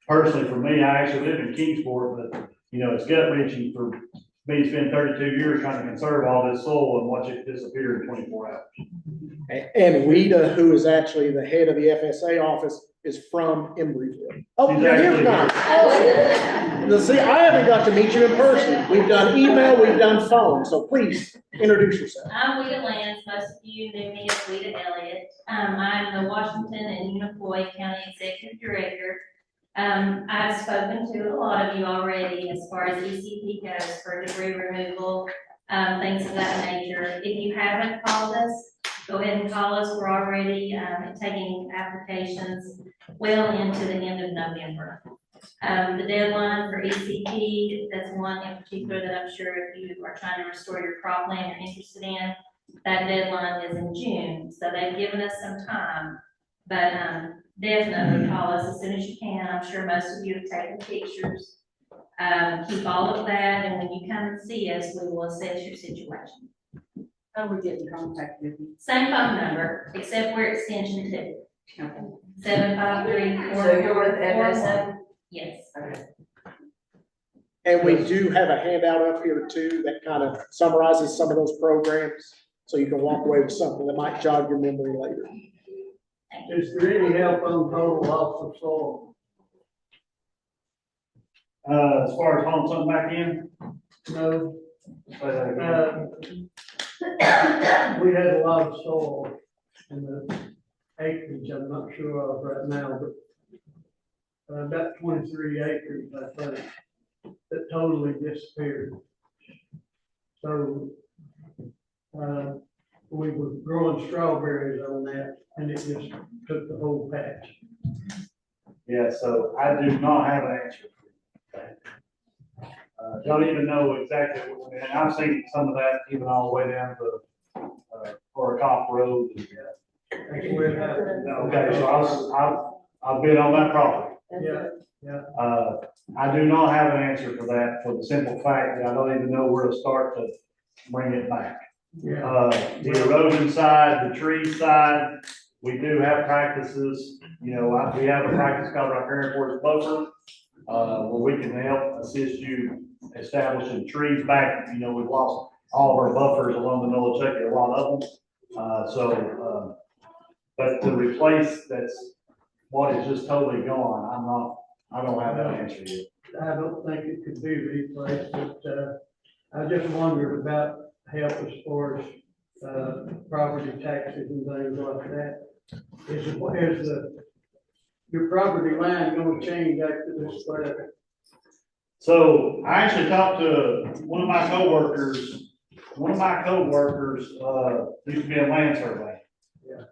personally, for me, I actually live in Kingsport, but, it's gut wrenching for me to spend 32 years trying to conserve all this soil and watch it disappear in 24 hours. And Rita, who is actually the head of the FSA office, is from Embryville. Oh, you're here tonight. Awesome. See, I haven't got to meet you in person. We've done email, we've done phone, so please introduce yourself. I'm Weta Lance. Most of you knew me as Weta Elliott. I'm the Washington and Unicoi County Executive Director. I've spoken to a lot of you already as far as ECP goes for debris removal, things of that nature. If you haven't called us, go ahead and call us. We're already taking applications well into the end of November. The deadline for ECP, that's one in particular that I'm sure if you are trying to restore your cropland you're interested in, that deadline is in June. So they've given us some time, but definitely call us as soon as you can. I'm sure most of you have taken pictures. Keep all of that, and when you come and see us, we will assess your situation. How do we get in contact with you? Same phone number, except we're extension 2. Okay. 753-444. So you're with FSA? Yes. Okay. And we do have a handout up here too that kind of summarizes some of those programs, so you can walk away with something that might jog your memory later. Is there any help on total loss of soil? As far as hauling something back in? No. We had a lot of soil in the acreage, I'm not sure of right now, but about 23 acres, I think, that totally disappeared. So we were growing strawberries on that, and it just took the whole patch. Yeah, so I do not have an answer for that. Don't even know exactly, and I've seen some of that even all the way down to, or a cop road. That's where it happened. Okay, so I've been on that property. Yeah, I do not have an answer for that, for the simple fact that I don't even know where to start to bring it back. yeah. The erosion side, the tree side, we do have practices, you know, we have a practice called our parent forest buffer, where we can help assist you establishing trees back. You know, we've lost all of our buffers along the Noachek, a lot of them. But to replace what is just totally gone, I don't have that answer yet. I don't think it could be replaced, but, I just wondered about help as far as, property taxes and things like that. Is your property line gonna change after this flood? So I actually talked to one of my coworkers. One of my coworkers, used to be a land surveyor. Yeah.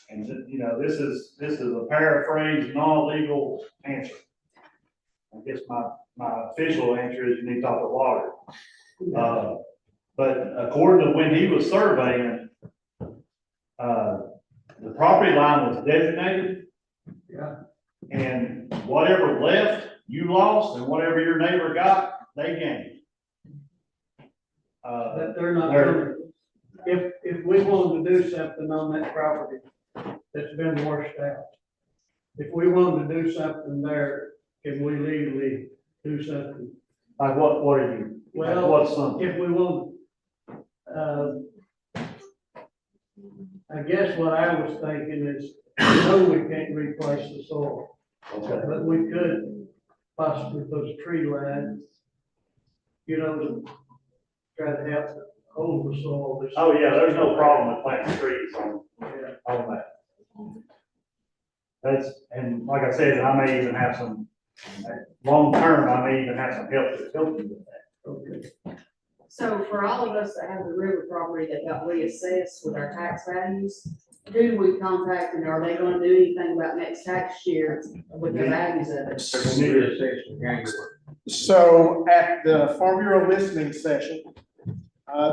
And, you know, this is a paraphrase, non-legal answer. I guess my official answer is you need to talk to water. But according to when he was surveying, the property line was designated. Yeah. And whatever left, you lost, and whatever your neighbor got, they gained. That they're not, if we wanted to do something on that property that's been washed out, if we wanted to do something there, can we legally do something? Like what are you? Like Well, what's something? if we want, I guess what I was thinking is, no, we can't replace the soil, Okay. but we could possibly put a tree line, you know, to try to help hold the soil. Oh, yeah, there's no problem with planting trees Yeah. on that. And like I said, I may even have some, long term, I may even have some help to help you with that. Okay. So for all of us that have the river property that got reassessed with our tax values, who do we contact and are they gonna do anything about next tax year with the values of it? So at the Farm Bureau listening session,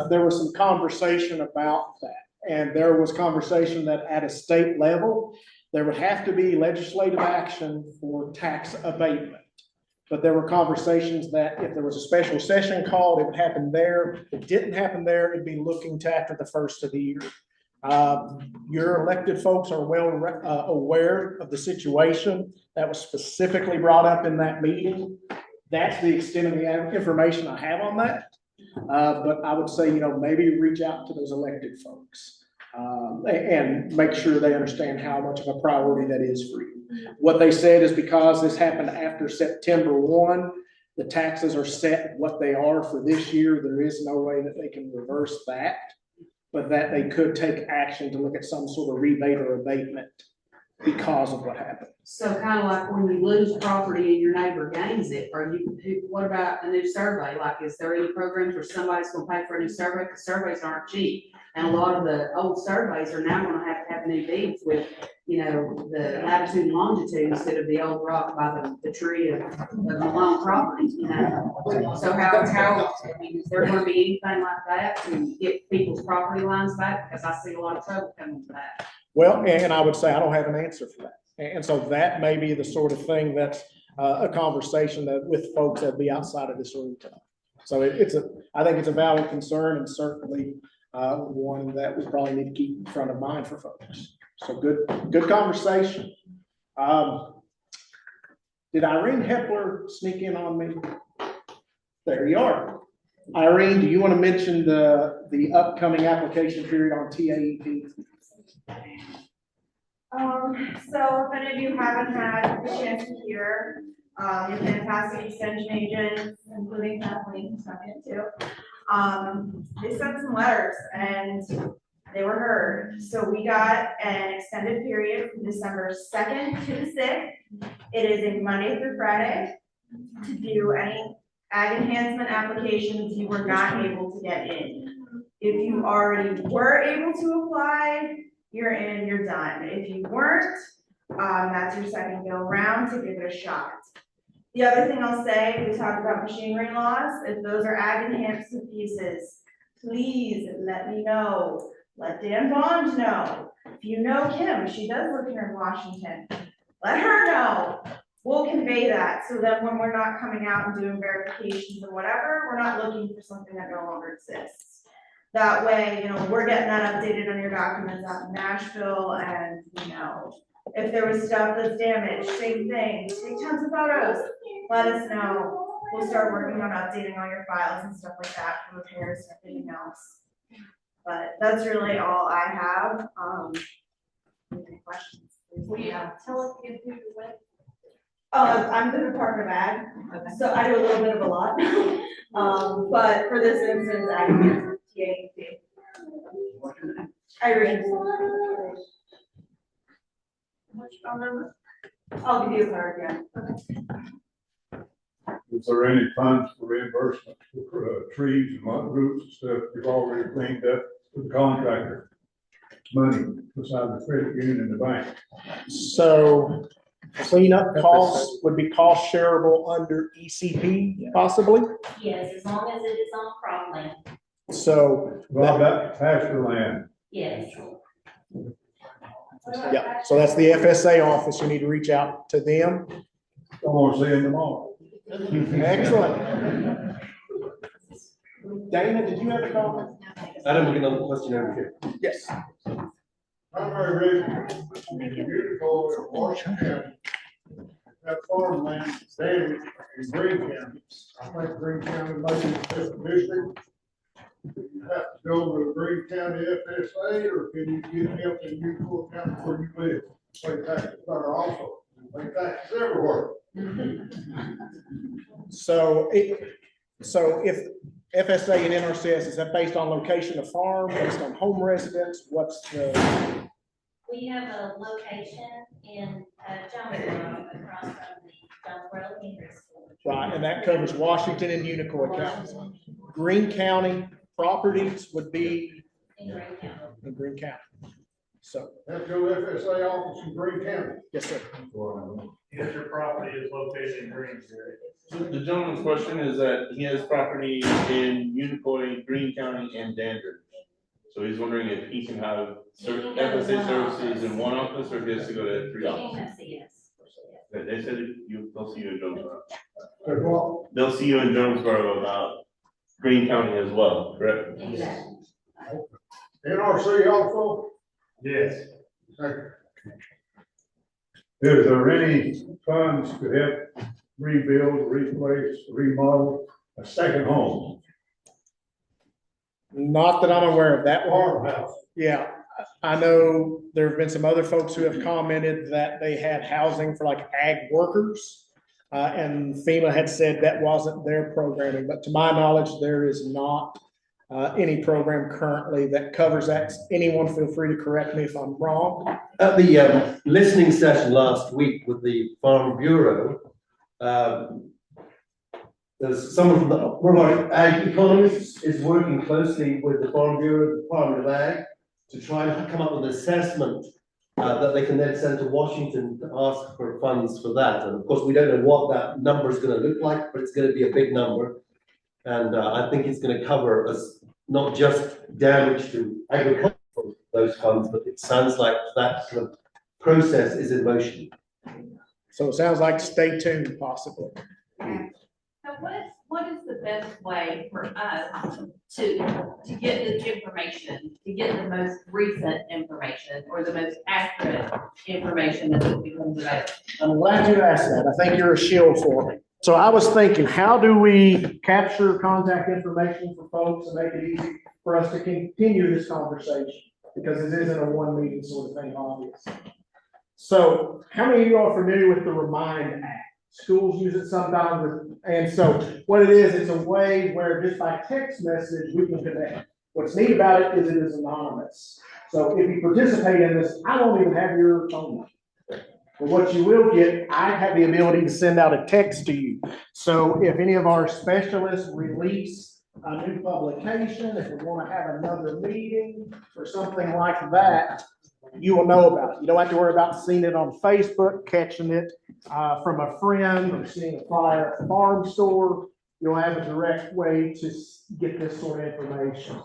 there was some conversation about that. And there was conversation that at a state level, there would have to be legislative action for tax abatement. But there were conversations that if there was a special session called, it would happen there. If it didn't happen there, it'd be looking to after the first of the year. Your elected folks are well aware of the situation that was specifically brought up in that meeting. That's the extent of the information I have on that. But I would say, you know, maybe reach out to those elected folks and make sure they understand how much of a priority that is for you. What they said is because this happened after September 1, the taxes are set what they are for this year. There is no way that they can reverse that, but that they could take action to look at some sort of rebate or abatement because of what happened. So kind of like when you lose property and your neighbor gains it, what about a new survey? Like, is there any programs where somebody's gonna pay for a new survey? Because surveys aren't cheap. And a lot of the old surveys are now gonna have to have new deeds with, you know, the latitude and longitude instead of the old rock by the tree of Malone property, you know? So how, I mean, is there gonna be anything like that to get people's property lines back? Because I see a lot of trouble coming with that. Well, and I would say I don't have an answer for that. And so that may be the sort of thing that's a conversation that with folks that be outside of this room tonight. So I think it's a valid concern and certainly one that we probably need to keep in front of mind for folks. So good conversation. Did Irene Hepler sneak in on me? There you are. Irene, do you want to mention the upcoming application period on TAEP? So if any of you haven't had the chance to hear, your fantastic extension agents, including Kathleen, who's not here too, they sent some letters and they were heard. So we got an extended period from December 2nd to the 6th. It is a Monday through Friday to do any ag enhancement applications you were not able to get in. If you already were able to apply, you're in, you're done. If you weren't, that's your second go round to give it a shot. The other thing I'll say, we talked about machinery laws, if those are ag enhancement pieces, please let me know. Let Dan Bond know. If you know Kim, she does live here in Washington, let her know. We'll convey that, so that when we're not coming out and doing verifications and whatever, we're not looking for something that no longer exists. That way, we're getting that updated on your documents out in Nashville, and, if there was stuff that's damaged, same thing, take tons of photos, let us know. We'll start working on updating all your files and stuff like that for repairs and everything else. But that's really all I have. Any questions? Will you tell us again who you with? I'm the Department of Ag, so I do a little bit of a lot. But for this instance, I can TAEC. Irene. What's your phone number? I'll give you a card, yeah. Is there any funds for reimbursement for trees and lot groups and stuff you've already cleaned up to the contractor? Money besides the credit union and the bank. So cleanup costs would be cost shareable under ECP possibly? Yes, as long as it is on cropland. So. Well, about pasture land. Yes. Yeah, so that's the FSA office. You need to reach out to them. I want to see them tomorrow. Excellent. Dana, did you have a comment? Adam, we're gonna question over here. Yes. Primary residence, beautiful Washington. That farmland, damage in Green County. I think Green County might be the fifth district. Do you have to go to the Green County FSA, or can you get help in Newport County where you live? Pay taxes there also. Pay taxes everywhere. So if FSA and NRCS, is that based on location of farm, based on home residence? What's the? We have a location in Jonesboro, across from the Jonesboro Elementary School. Right, and that covers Washington and Unicoi counties. Greene County properties would be In Green County. in Greene County. So, Have to go to FSA office in Green County. yes, sir. If your property is located in Green. The gentleman's question is that he has property in Unicoi, Greene County, and Danvers. So he's wondering if he can have FSA services in one office, or if he has to go to three You offices. can come see us. They said they'll see you in Jonesboro. There's what? They'll see you in Jonesboro about Greene County as well, correct? Exactly. NRC also? Yes. Is there any funds to help rebuild, replace, remodel a second home? Not that I'm aware of that one. Farmhouse. Yeah, I know there have been some other folks who have commented that they had housing for like ag workers. And FEMA had said that wasn't their programming, but to my knowledge, there is not any program currently that covers that. Anyone feel free to correct me if I'm wrong. At the listening session last week with the Farm Bureau, there's someone from one of our ag economists is working closely with the Farm Bureau, the Department of Ag, to try and come up with an assessment that they can then send to Washington to ask for funds for that. And of course, we don't know what that number is going to look like, but it's going to be a big number. And I think it's going to cover us not just damage to agriculture from those funds, but it sounds like that kind of process is in motion. So it sounds like stay tuned possibly. So what is the best way for us to get this information, to get the most recent information or the most accurate information that becomes available? I'm glad you asked that. I think you're a shield for me. So I was thinking, how do we capture contact information for folks and make it easy for us to continue this conversation? Because it isn't a one meeting sort of thing, obviously. So how many of you are familiar with the Remind app? Schools use it sometimes, and so what it is, it's a way where just by text message, we can connect. What's neat about it is anonymous. So if you participate in this, I won't even have your phone number. But what you will get, I have the ability to send out a text to you. So if any of our specialists release a new publication, if we want to have another meeting or something like that, you will know about it. You don't have to worry about seeing it on Facebook, catching it. from a friend or seeing a flyer at the farm store, you'll have a direct way to get this sort of information.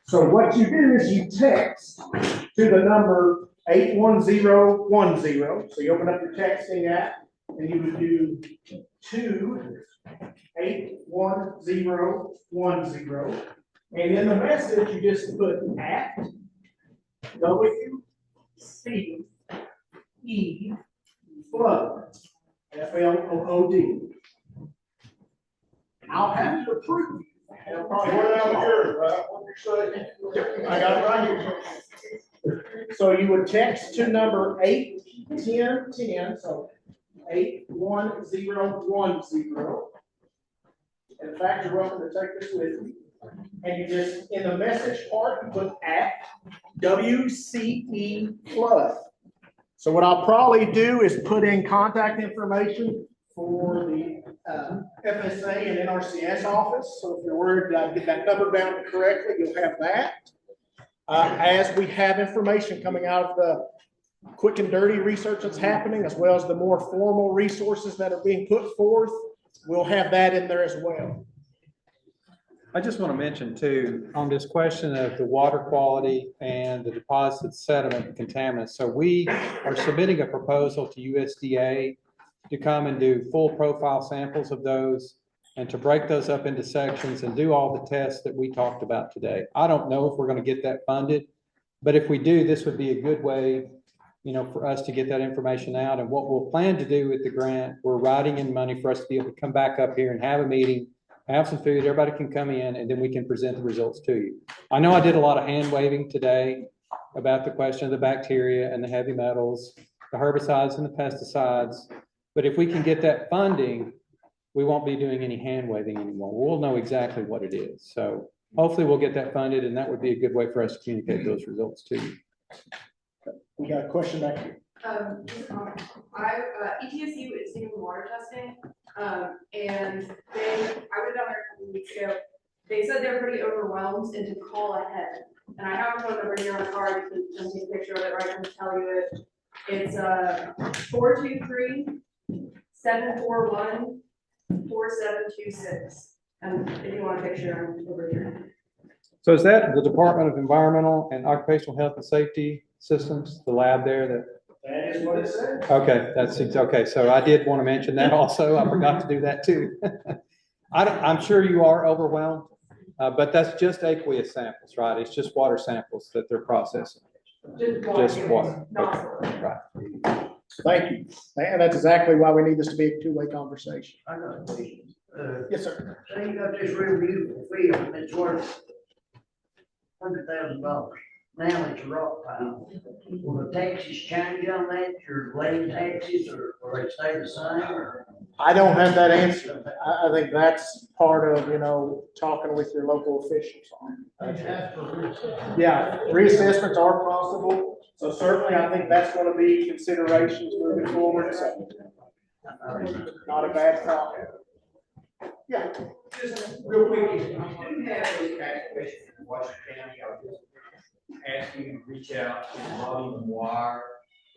So what you do is you text to the number 81010. So you open up your texting app and you would do 81010. And in the message, you just put at WCE flood, FLOOD. I'll have to approve. It'll probably go down here, right? What you say? I got it right here. So you would text to number 81010, so 81010. In fact, you're welcome to take this with you. And you just, in the message part, you put at WCE flood. So what I'll probably do is put in contact information for the FSA and NRCS office. So if you're worried that I get that number down correctly, you'll have that. As we have information coming out of the quick and dirty research that's happening, as well as the more formal resources that are being put forth, we'll have that in there as well. I just want to mention too, on this question of the water quality and the deposit sediment and contaminants. So we are submitting a proposal to USDA to come and do full profile samples of those and to break those up into sections and do all the tests that we talked about today. I don't know if we're going to get that funded, but if we do, this would be a good way, you know, for us to get that information out. And what we'll plan to do with the grant, we're writing in money for us to be able to come back up here and have a meeting, have some food, everybody can come in, and then we can present the results to you. I know I did a lot of hand waving today about the question of the bacteria and the heavy metals, the herbicides and the pesticides, but if we can get that funding, we won't be doing any hand waving anymore. We'll know exactly what it is. So hopefully we'll get that funded, and that would be a good way for us to communicate those results to you. We got a question back here. ETSU is doing water testing, and I went down there a couple weeks ago. They said they're pretty overwhelmed and to call ahead. And I have a phone number here on the card. You can take a picture of it, or I can tell you it. It's 423-741-4726. And if you want a picture, I'm over here. So is that the Department of Environmental and Occupational Health and Safety Systems, the lab there that? That is what it says. Okay, okay. So I did want to mention that also. I forgot to do that too. I'm sure you are overwhelmed, but that's just aqueous samples, right? It's just water samples that they're processing. Just water. Okay. Right. Thank you. And that's exactly why we need this to be a two-way conversation. I got a question. Yes, sir. Say you got this real beautiful field and it's worth $100,000. Now it's a rock pile. Will the taxes change on that, your land taxes, or they stay the same, or? I don't have that answer. I think that's part of, you know, talking with your local officials on it. Yeah, reassessments are possible. So certainly I think that's going to be considerations moving forward. So not a bad thought. Yeah. Just real quick, if you do have those tax questions in Washington County, I would just ask you to reach out to Bobby McGuire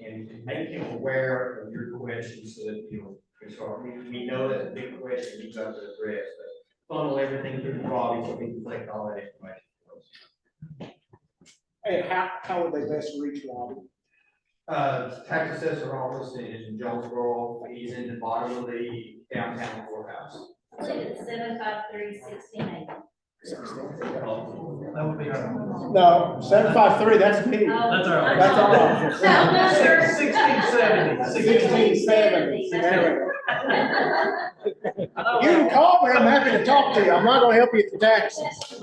and make him aware of your questions so that, you know, we know that's a big question you've got to address, but funnel everything through Bobby so we can collect all that information. And how would they best reach Robbie? Tax assessor office is in Jonesboro. He's in the bottom of the downtown courthouse. It's 753-1680. That would be our. No, 753, that's me. That's our. That's our office. 1670. 1670. You can call me, I'm happy to talk to you. I'm not gonna help you with the taxes.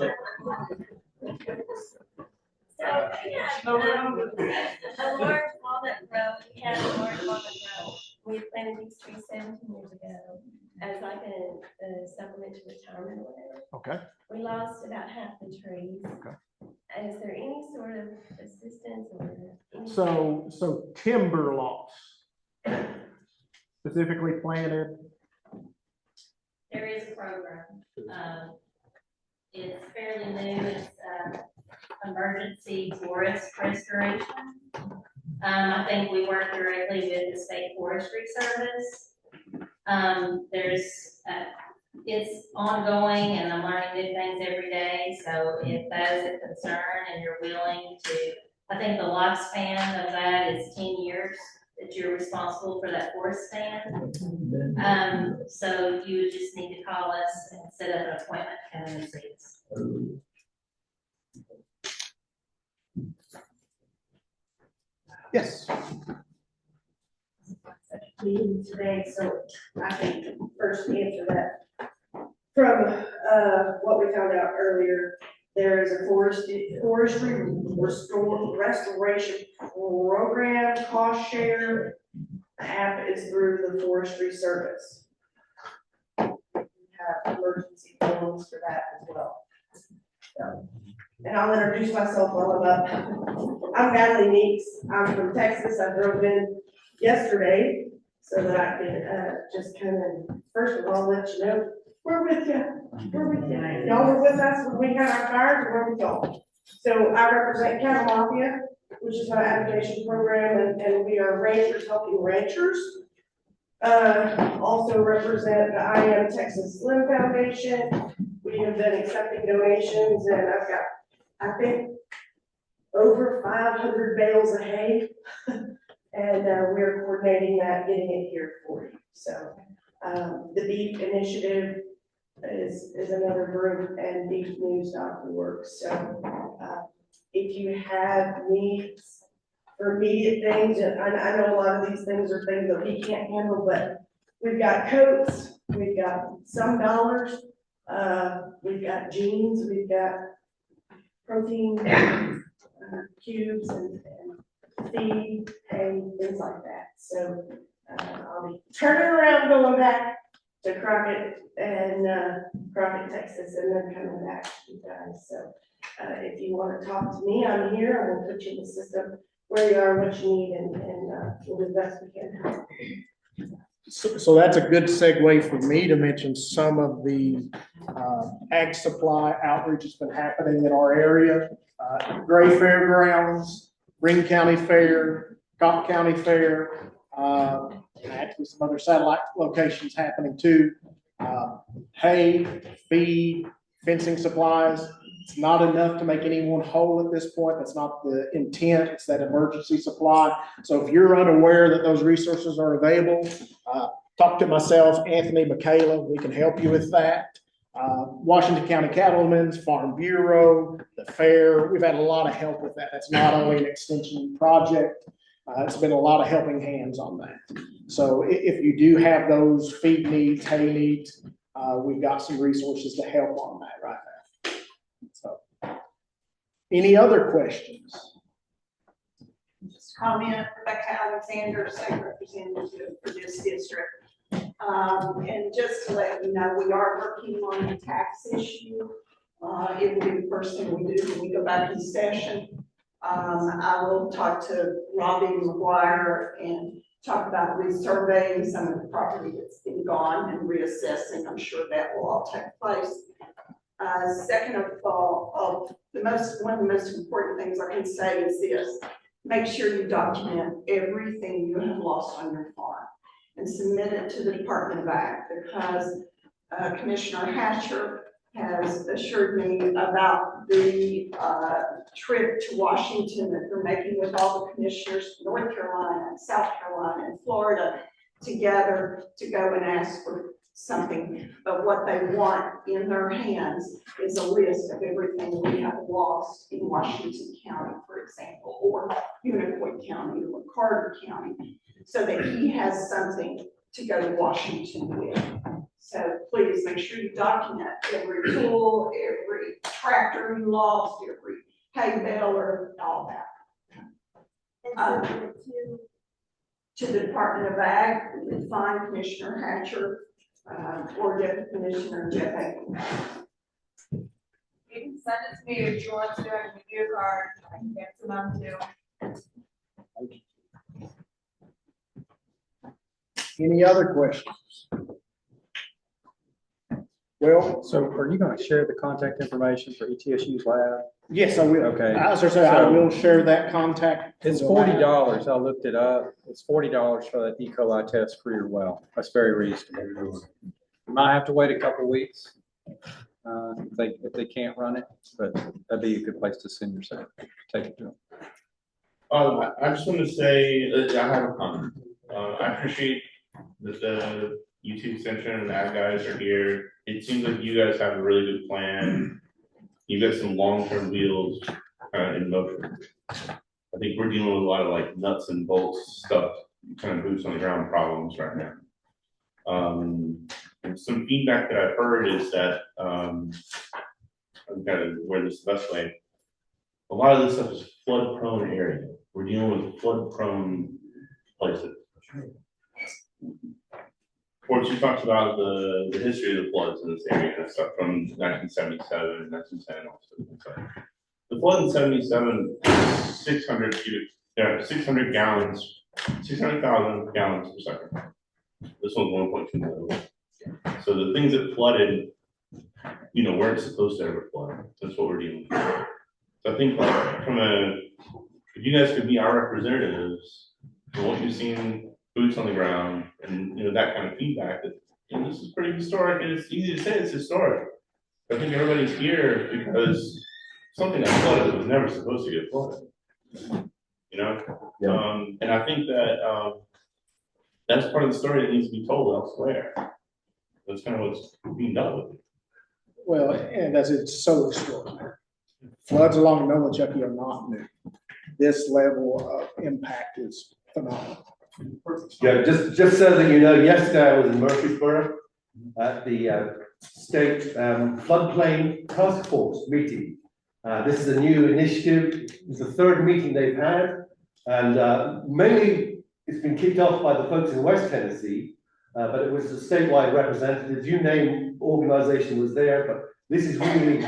So, yeah, a large walnut road, we had a large walnut road. We planted these trees 17 years ago as like a supplementary retirement or whatever. Okay. We lost about half the trees. Okay. Is there any sort of assistance or? So timber loss, specifically planted. There is a program. It's fairly new. It's emergency forest restoration. I think we work directly with the State Forestry Service. It's ongoing and I'm learning new things every day. So if that is a concern and you're willing to, I think the lifespan of that is 10 years that you're responsible for that forest stand. So you would just need to call us and set up an appointment to come and see us. Yes. Meeting today, so I can first answer that. From, what we found out earlier, there is a forestry restoration program, cost share. The app is through the Forestry Service. We have emergency phones for that as well. So, and I'll introduce myself while I'm up. I'm Natalie Meeks. I'm from Texas. I drove in yesterday so that I could, just kind of, first of all, let you know, we're with you. We're with you. Y'all were with us when we had our fires, and we're with y'all. So I represent Cattle Mafia, which is our advocacy program, and we are ranchers helping ranchers. Also represent the I Am Texas Slim Foundation. We have been accepting donations, and I've got, I think, over 500 bales of hay. And we're coordinating that, getting it here for you. So the Beef Initiative is another group, and beefnews.org. So if you have needs for immediate things, and I know a lot of these things are things that we can't handle, but we've got coats, we've got some dollars, we've got jeans, we've got protein cubes and feed, hay, things like that. So I'll be turning around, going back to Crockett and Crockett, Texas, and then coming back to you guys. So if you want to talk to me, I'm here. I will put you in the system where you are, what you need, and we'll do the best we can. So that's a good segue for me to mention some of the ag supply outreach that's been happening in our area. Gray Fairgrounds, Ring County Fair, Cobb County Fair, and actually some other satellite locations happening too. Hay, feed, fencing supplies. It's not enough to make anyone whole at this point. That's not the intent. It's that emergency supply. So if you're unaware that those resources are available, talk to myself, Anthony, Michaela. We can help you with that. Washington County Cattlemen's, Farm Bureau, the fair. We've had a lot of help with that. That's not only an extension project. It's been a lot of helping hands on that. So if you do have those feed needs, hay needs, we've got some resources to help on that right now. So, any other questions? Just comment, Rebecca Alexander, state representative for this district. And just to let you know, we are working on the tax issue. It will be the first thing we do when we go back in session. I will talk to Robbie McGuire and talk about resurveying some of the property that's been gone and reassessing. I'm sure that will all take place. Second of all, one of the most important things I can say is this: make sure you document everything you have lost on your farm and submit it to the Department of Ag, because Commissioner Hatcher has assured me about the trip to Washington that they're making with all the commissioners, North Carolina and South Carolina and Florida, together to go and ask for something. But what they want in their hands is a list of everything we have lost in Washington County, for example, or Unicoi County or Carter County, so that he has something to go to Washington with. So please make sure you document every tool, every tractor you lost, every hay baler, all that. To the Department of Ag, you can find Commissioner Hatcher or Deputy Commissioner Jeff Aiken. You can send it to me if you want to, I can give you a card, I can get to them too. Any other questions? Well, so are you going to share the contact information for ETSU's lab? Yes, I will. Okay. I was gonna say, I will share that contact. It's $40. I looked it up. It's $40 for that E. coli test for your well. That's very reasonable. You might have to wait a couple weeks, if they can't run it, but that'd be a good place to send yourself. Take it to them. I just want to say, I have a comment. I appreciate that the YouTube extension and the ad guys are here. It seems like you guys have a really good plan. You got some long-term deals in motion. I think we're dealing with a lot of like nuts and bolts stuff, kind of boots on the ground problems right now. And some feedback that I've heard is that I've got to word this the best way. A lot of this stuff is flood-prone area. We're dealing with flood-prone places. Of she talks about the history of the floods in this area and stuff from 1977, 1910, also. The flood in 77, 600 gallons, 600,000 gallons per second. This one's 1.2 million. So the things that flooded, weren't supposed to ever flood. That's what we're dealing with. So I think if you guys could be our representatives, from what you've seen, boots on the ground, and that kind of feedback, that this is pretty historic, and it's easy to say it's historic. I think everybody's here because something that flooded that was never supposed to get flooded. And I think that that's part of the story that needs to be told elsewhere. That's kind of what's being done with it. Well, and as it's so extraordinary. Floods along Noachukki are not new. This level of impact is phenomenal. Yeah, just so that you know, yesterday I was in Murfreesboro at the state floodplain task force meeting. This is a new initiative. It's the third meeting they've had, and mainly it's been kicked off by the folks in West Tennessee, but it was the statewide representatives. You name organization was there, but this is really,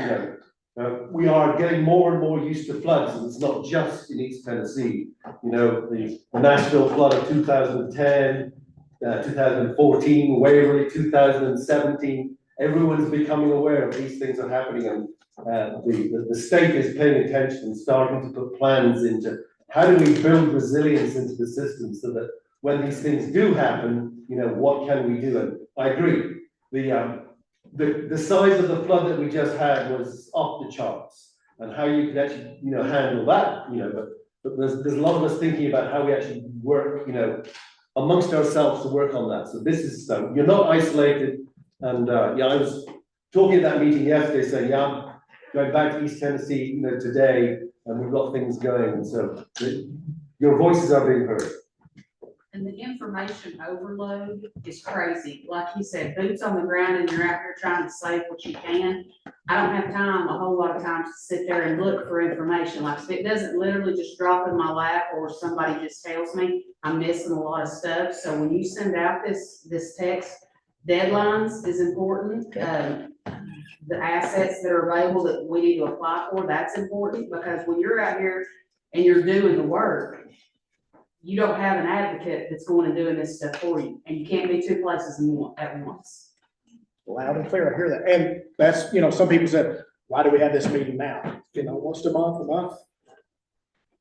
we are getting more and more used to floods, and it's not just in East Tennessee. The Nashville flood of 2010, 2014, Waverly 2017. Everyone's becoming aware of these things are happening, and the state is paying attention and starting to put plans into how do we build resilience into the system so that when these things do happen, what can we do? And I agree. The size of the flood that we just had was off the charts, and how you could actually, handle that, but there's a lot of us thinking about how we actually work, amongst ourselves to work on that. So this is, you're not isolated. And I was talking at that meeting yesterday saying, going back to East Tennessee, today, and we've got things going. And so your voices are being heard. And the information overload is crazy. Like you said, boots on the ground, and you're out here trying to save what you can. I don't have time a whole lot of times to sit there and look for information. Like if it doesn't literally just drop in my lap or somebody just tells me, I'm missing a lot of stuff. So when you send out this text, deadlines is important. The assets that are available that we need to apply for, that's important, because when you're out here and you're doing the work, you don't have an advocate that's going and doing this stuff for you, and you can't be two places at once. Loud and clear, I hear that. And that's, some people said, why do we have this meeting now? Once a month.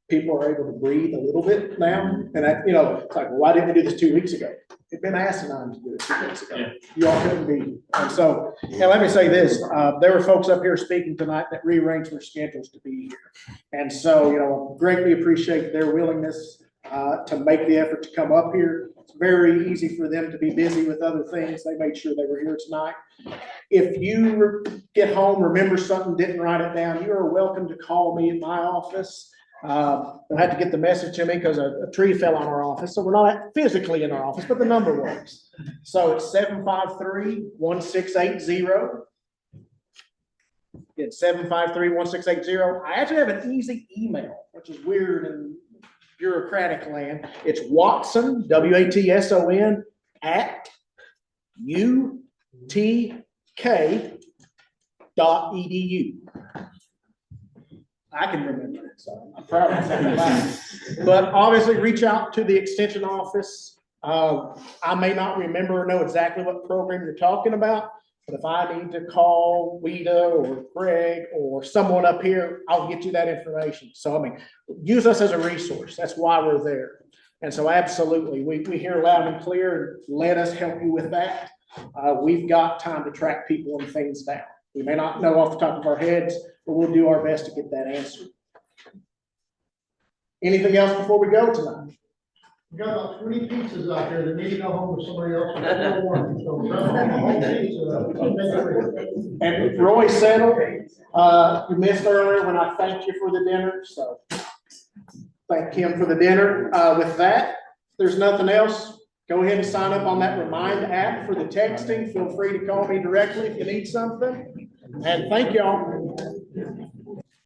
People are able to breathe a little bit now. And that, it's like, well, why didn't we do this 2 weeks ago? It'd been asinine to do it 2 weeks ago. Yeah. You all couldn't be. And so, and let me say this, there were folks up here speaking tonight that rearranged their schedules to be here. And so, greatly appreciate their willingness to make the effort to come up here. It's very easy for them to be busy with other things. They made sure they were here tonight. If you get home, remember something, didn't write it down, you are welcome to call me in my office. They'll have to get the message to me because a tree fell on our office. So we're not physically in our office, but the number works. So it's 753-1680. It's 753-1680. I actually have an easy email, which is weird and bureaucratic land. It's Watson, WATSON, @UTK.edu. I can remember it, so I'm proud of myself. But obviously, reach out to the extension office. I may not remember or know exactly what program you're talking about, But if I need to call Weta or Greg or someone up here, I'll get you that information. So, I mean, use us as a resource. That's why we're there. And so absolutely, we hear loud and clear. Let us help you with that. We've got time to track people and things down. We may not know off the top of our heads, but we'll do our best to get that answer. Anything else before we go tonight? We got about 20 pizzas out there that need to go home with somebody else. And Roy settled, you missed earlier when I thanked you for the dinner, so thank him for the dinner. With that, if there's nothing else, go ahead and sign up on that Remind app for the texting. Feel free to call me directly if you need something. And thank y'all.